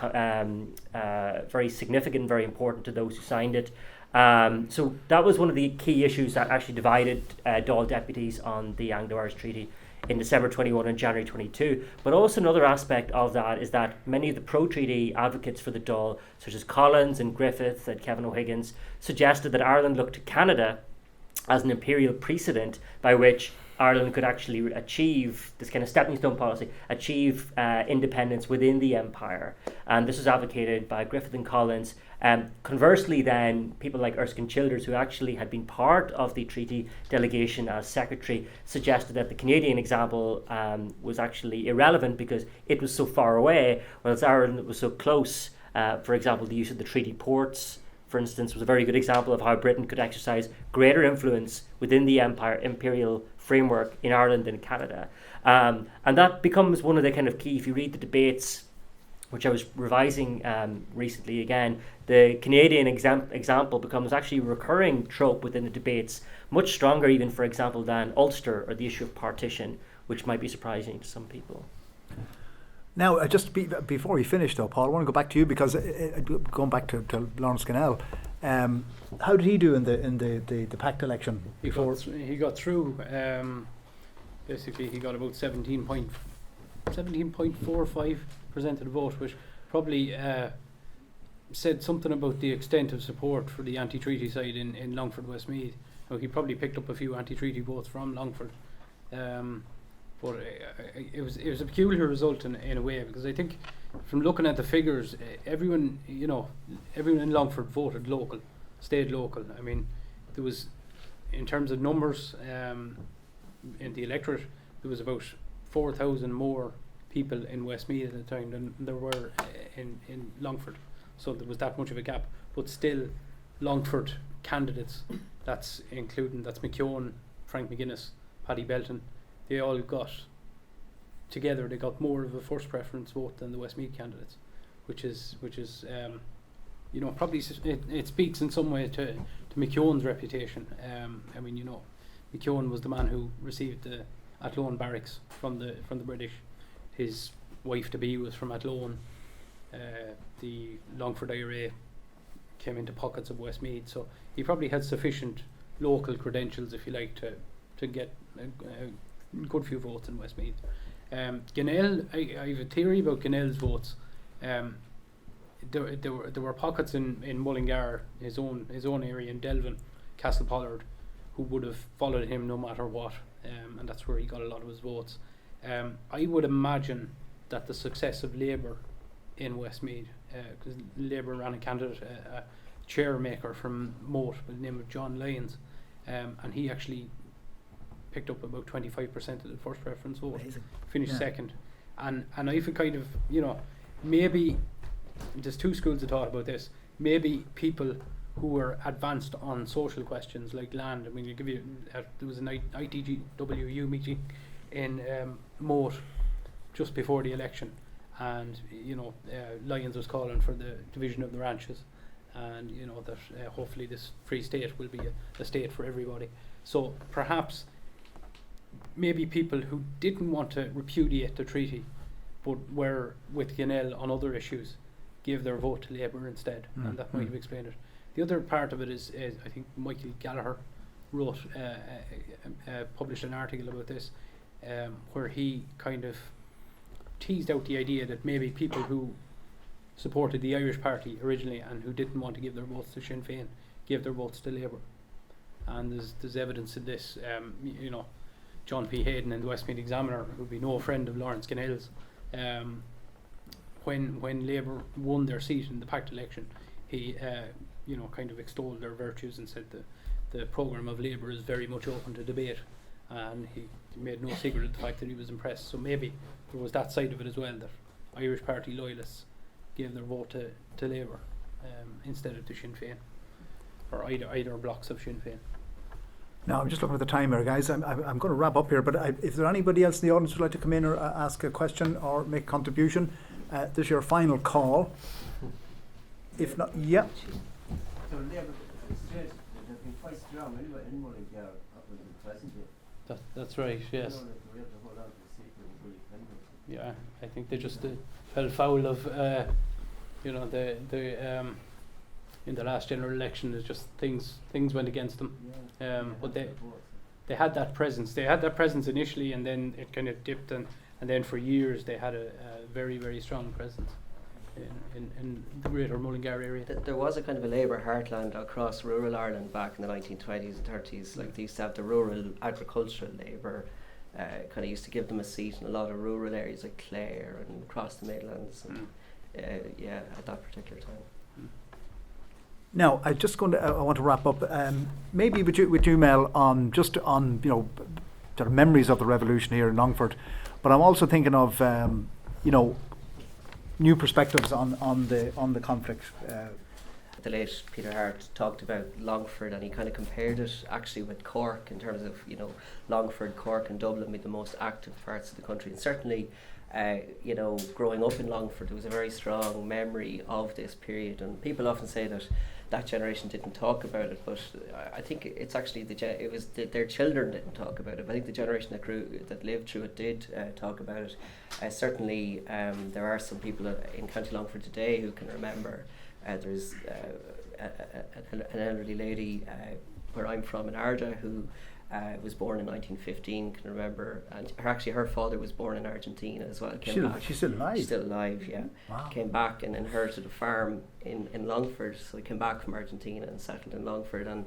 very significant, very important to those who signed it. So that was one of the key issues that actually divided Dáil deputies on the Anglo-Irish Treaty in December 21 and January 22. But also another aspect of that is that many of the pro-treaty advocates for the Dáil, such as Collins and Griffith and Kevin O'Higgins, suggested that Ireland look to Canada as an imperial precedent by which Ireland could actually achieve this kind of stepping stone policy, achieve independence within the empire. And this was advocated by Griffith and Collins. Conversely then, people like Erskine Childers, who actually had been part of the treaty delegation as secretary, suggested that the Canadian example was actually irrelevant because it was so far away, whereas Ireland was so close. For example, the use of the treaty ports, for instance, was a very good example of how Britain could exercise greater influence within the imperial framework in Ireland and Canada. And that becomes one of the kind of key, if you read the debates, which I was revising recently again, the Canadian example becomes actually a recurring trope within the debates, much stronger even, for example, than Ulster or the issue of partition, which might be surprising to some people. Now, before we finish though, Paul, I want to go back to you because going back to Lawrence Ginnell, how did he do in the Pact election before? He got through. Basically, he got about 17.45% of the vote, which probably said something about the extent of support for the anti-treaty side in Longford, Westmeath. Now, he probably picked up a few anti-treaty votes from Longford. But it was a peculiar result in a way, because I think from looking at the figures, everyone in Longford voted local, stayed local. I mean, there was, in terms of numbers in the electorate, there was about 4,000 more people in Westmeath at the time than there were in Longford. So there was that much of a gap. But still, Longford candidates, that's McKeown, Frank McGuinness, Paddy Belton, they all got together. They got more of a first preference vote than the Westmeath candidates, which is probably it speaks in some way to McKeown's reputation. I mean, McKeown was the man who received the Athlone barracks from the British. His wife to be was from Athlone. The Longford IRA came into pockets of Westmeath, so he probably had sufficient local credentials, if you like, to get a good few votes in Westmeath. Ginnell, I have a theory about Ginnell's votes. There were pockets in Mullingar, his own area in Delvin, Castlepollard, who would have followed him no matter what, and that's where he got a lot of his votes. I would imagine that the success of Labour in Westmeath, because Labour ran a candidate, a chairmaker from Moat by the name of John Lyons, and he actually picked up about 25% of the first preference vote. Amazing. Finished second, and I feel kind of, maybe there's two schools of thought about this. Maybe people who were advanced on social questions like land. I mean, you give you there was an ITGWU meeting in Moat just before the election, and Lyons was calling for the division of the ranches, and that hopefully this free state will be a state for everybody. So perhaps maybe people who didn't want to repudiate the treaty but were with Ginnell on other issues gave their vote to Labour instead, and that might have explained it. The other part of it is I think Michael Gallagher wrote published an article about this, where he kind of teased out the idea that maybe people who supported the Irish Party originally and who didn't want to give their votes to Sinn Féin gave their votes to Labour, and there's evidence in this. John P. Hayden in the Westmeath Examiner, who'd be no friend of Lawrence Ginnell's, when Labour won their seat in the Pact election, he kind of extolled their virtues and said the programme of Labour is very much open to debate, and he made no secret of the fact that he was impressed. So maybe there was that side of it as well, that Irish Party loyalists gave their vote to Labour instead of to Sinn Féin, or either blocks of Sinn Féin. Now, I'm just looking at the time here, guys. I'm going to wrap up here, but if there anybody else in the audience who'd like to come in or ask a question or make a contribution, this is your final call. If not, yeah. So Labour state have been quite strong anyway in Mullingar up until the present year. That's right, yes. Yeah, I think they just fell foul of in the last general election. It's just things went against them. But they had that presence. They had that presence initially, and then it kind of dipped, and then for years they had a very, very strong presence in the greater Mullingar area. There was a kind of a labour heartland across rural Ireland back in the 1920s and 30s. Like they used to have the rural agricultural labour, kind of used to give them a seat in a lot of rural areas like Clare and across the Midlands. And, at that particular time. Now, I want to wrap up. Maybe with you, Mel, on sort of memories of the revolution here in Longford, but I'm also thinking of new perspectives on the conflict. The late Peter Hart talked about Longford, and he kind of compared it actually with Cork in terms of Longford, Cork, and Dublin being the most active parts of the country, and certainly. Growing up in Longford, there was a very strong memory of this period, and people often say that generation didn't talk about it, but I think it's actually their children didn't talk about it. But I think the generation that lived through it did talk about it. Certainly, there are some people in County Longford today who can remember. There's an elderly lady where I'm from in Arda who was born in 1915, can remember, and her father was born in Argentina as well. She's still alive? She's still alive, yeah. Wow. Came back and inherited a farm in Longford, so he came back from Argentina and settled in Longford, and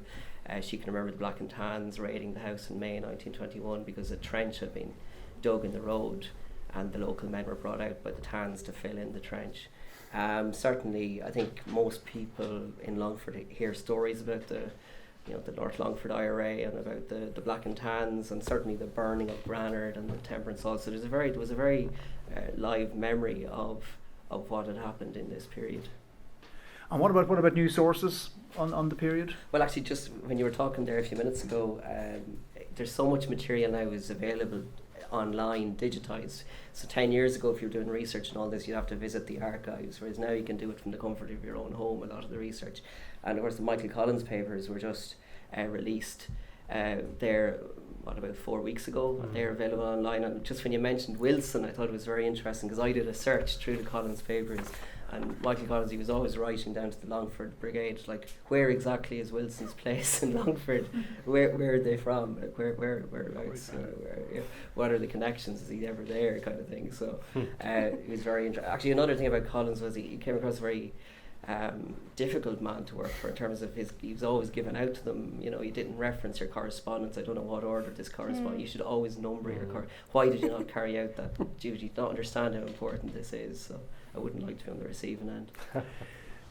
she can remember the Black and Tans raiding the house in May 1921 because a trench had been dug in the road, and the local men were brought out by the Tans to fill in the trench. Certainly, I think most people in Longford hear stories about the North Longford IRA and about the Black and Tans, and certainly the burning of Granard and the Temperance Hall. So there was a very live memory of what had happened in this period. And what about news sources on the period? Well, actually, just when you were talking there a few minutes ago, there's so much material now is available online, digitised. So 10 years ago, if you were doing research and all this, you'd have to visit the archives, whereas now you can do it from the comfort of your own home, a lot of the research. And of course the Michael Collins papers were just released there, about 4 weeks ago. They're available online. And just when you mentioned Wilson, I thought it was very interesting because I did a search through the Collins papers, and Michael Collins, he was always writing down to the Longford Brigade, like, where exactly is Wilson's place in Longford? Where are they from? Whereabouts? What are the connections? Is he ever there? Kind of thing. So it was very interesting. Actually, another thing about Collins was he came across a very difficult man to work for in terms of he was always giving out to them. You didn't reference your correspondence. I don't know what order this correspondence. You should always number your why did you not carry out that duty? Not understand how important this is. So I wouldn't like to be on the receiving end.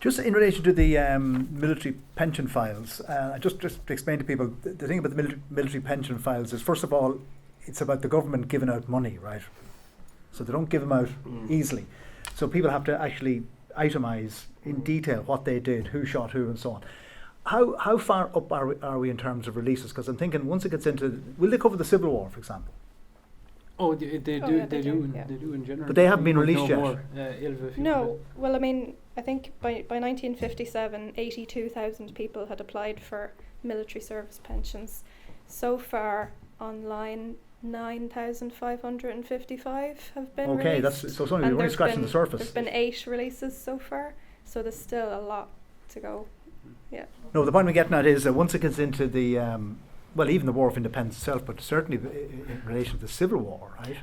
Just in relation to the military pension files, just to explain to people, the thing about the military pension files is, first of all, it's about the government giving out money, right? So they don't give them out easily. So people have to actually itemise in detail what they did, who shot who, and so on. How far up are we in terms of releases? Because I'm thinking once it gets into, will they cover the Civil War, for example? Oh, they do in general. But they haven't been released yet. No, well, I mean, I think by 1957, 82,000 people had applied for military service pensions. So far, online, 9,555 have been released. So it's only scratching the surface. There's been 8 releases so far, so there's still a lot to go. Yeah. No, the point we're getting at is that once it gets into the even the War of Independence itself, but certainly in relation to the Civil War, right?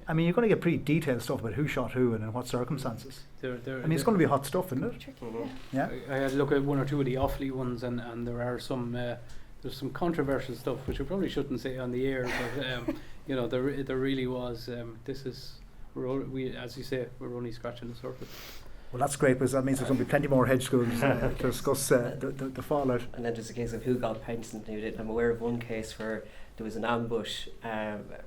I mean, you're going to get pretty detailed stuff about who shot who and in what circumstances. It's going to be hot stuff, isn't it? Yeah. I had a look at one or two of the Offaly ones, and there are some. There's some controversial stuff which we probably shouldn't say on the air, but there really was. As you say, we're only scratching the surface. Well, that's great, because that means there's going to be plenty more Hedge schools to discuss the fallout. And then just a case of who got pensions and who didn't. I'm aware of one case where there was an ambush,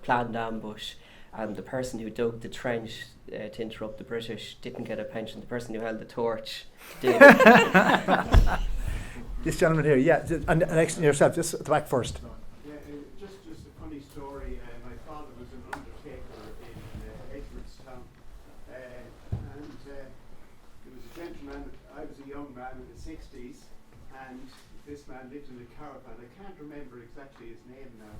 planned ambush, and the person who dug the trench to interrupt the British didn't get a pension. The person who held the torch did. This gentleman here, yeah, and next yourself, just at the back first. Yeah, just a funny story. My father was an undertaker in Edwardstown, and there was a gentleman. I was a young man in the 60s, and this man lived in a caravan. I can't remember exactly his name now,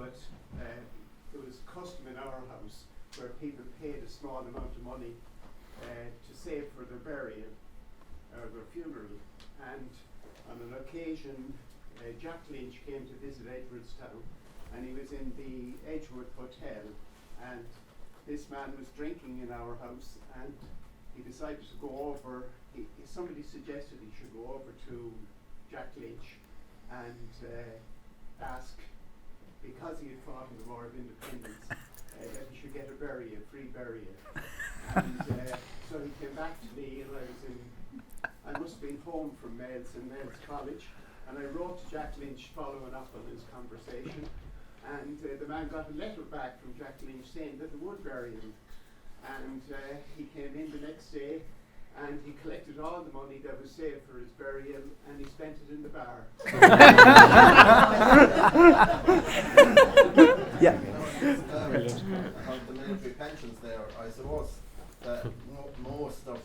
but there was custom in our house where people paid a small amount of money to save for their burial. or their funeral, and on an occasion, Jack Lynch came to visit Edwardstown, and he was in the Edgewood Hotel, and this man was drinking in our house, and he decided to go over. Somebody suggested he should go over to Jack Lynch and ask, because he had fought in the War of Independence, that he should get a free burial. And so he came back to me, and I must have been home from Males College, and I wrote to Jack Lynch following up on his conversation, and the man got a letter back from Jack Lynch saying that they would bury him. And he came in the next day, and he collected all the money that was saved for his burial, and he spent it in the bar. Yeah. On the military pensions there, I suppose that most of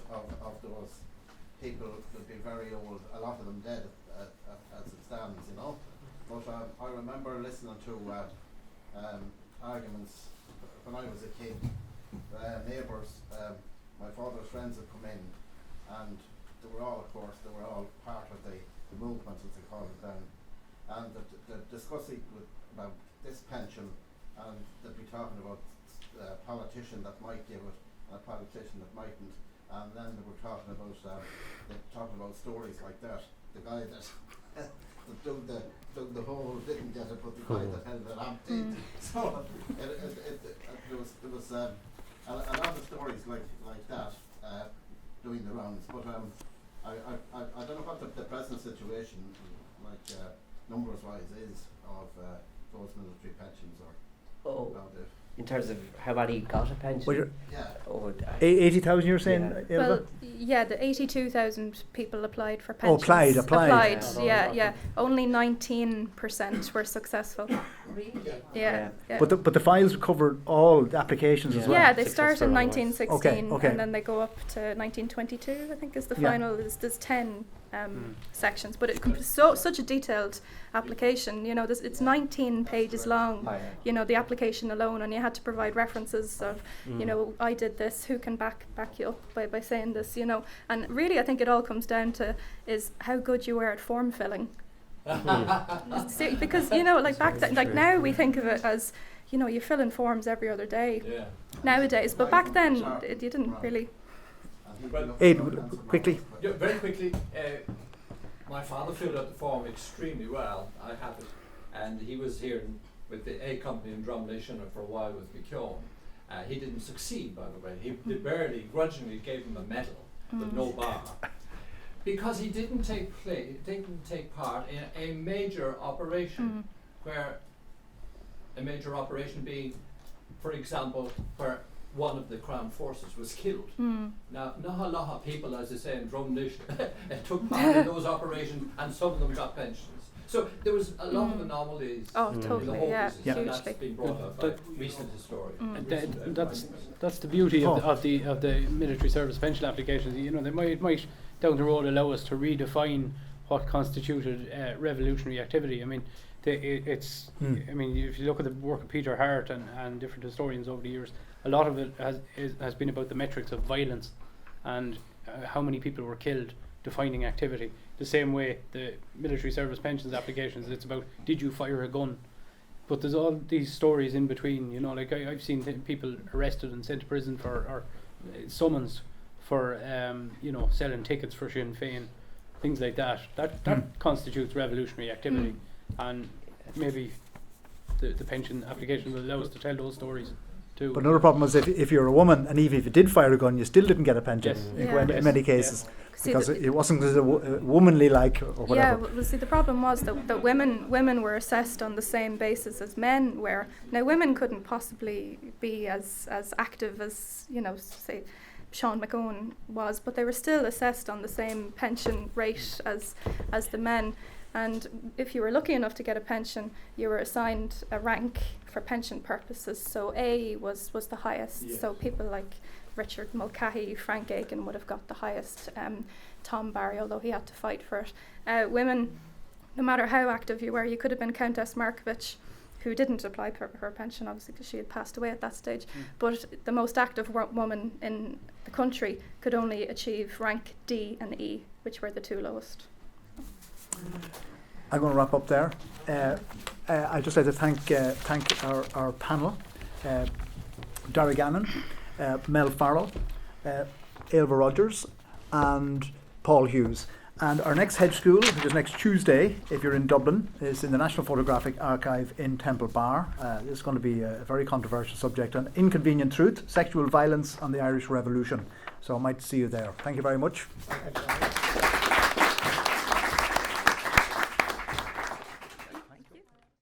those people would be very old, a lot of them dead as it stands, you know. But I remember listening to arguments when I was a kid. Neighbours, my father's friends had come in, and they were all part of the movement, as they call it then, and they're discussing about this pension, and they'd be talking about a politician that might give it and a politician that mightn't, and then they were talking about stories like that. The guy that dug the hole didn't get it, but the guy that held it empty. So there was a lot of stories like that doing the rounds, but I don't know what the present situation, numbers wise, is of those military pensions or about it. In terms of how many got a pension? Well, yeah. 80,000 you're saying, Yeah. Ilva? Well, yeah, the 82,000 people applied for pensions. Applied. Yeah. Only 19% were successful. Really? Yeah. But the files cover all the applications as well. Yeah, they start in 1916 Okay. and then they go up to 1922, I think is the final. There's 10 sections, but it's such a detailed application. You know, it's 19 pages long. You know, the application alone, and you had to provide references of, you know, I did this. Who can back you up by saying this? You know, and really, I think it all comes down to is how good you were at form filling. Because you know, like back then, like now we think of it as, you know, you fill in forms every other day nowadays, but back then you didn't really. Quickly. Yeah, very quickly. My father filled out the form extremely well. I have it, and he was here with the A Company in Drumlish and for a while with McKeown. He didn't succeed, by the way. They barely, grudgingly gave him a medal, but no bar, because he didn't take part in a major operation, where a major operation being, for example, where one of the Crown forces was killed. Now, not a lot of people, as they say in Drumlish, took part in those operations, and some of them got pensions. So there was a lot of anomalies in the whole business, and that's been brought up by recent historians. That's the beauty of the military service pension applications. You know, they might down the road allow us to redefine what constituted revolutionary activity. I mean, I mean, if you look at the work of Peter Hart and different historians over the years, a lot of it has been about the metrics of violence and how many people were killed, defining activity. The same way the military service pensions applications, it's about, did you fire a gun? But there's all these stories in between, you know, like I've seen people arrested and sent to prison or summons for, you know, selling tickets for Sinn Féin, things like that. That constitutes revolutionary activity, and maybe the pension application will allow us to tell those stories too. But another problem is if you're a woman, and even if you did fire a gun, you still didn't get a pension in many cases. Because it wasn't womanly like or whatever. Yeah, well, see, the problem was that women were assessed on the same basis as men were. Now, women couldn't possibly be as active as, you know, say, Sean McOwen was, but they were still assessed on the same pension rate as the men. And if you were lucky enough to get a pension, you were assigned a rank for pension purposes. So A was the highest. Yes. So people like Richard Mulcahy, Frank Aiken would have got the highest. Tom Barry, although he had to fight for it. Women, no matter how active you were, you could have been Countess Markovich, who didn't apply for her pension, obviously, because she had passed away at that stage. But the most active woman in the country could only achieve rank D and E. which were the two lowest. I'm going to wrap up there. I'd just like to thank our panel, Dara Gannon, Mel Farrell, Ailva Rogers and Paul Hughes. And our next Hedge School, which is next Tuesday, if you're in Dublin, is in the National Photographic Archive in Temple Bar. It's going to be a very controversial subject on inconvenient truth, sexual violence and the Irish Revolution. So I might see you there. Thank you very much.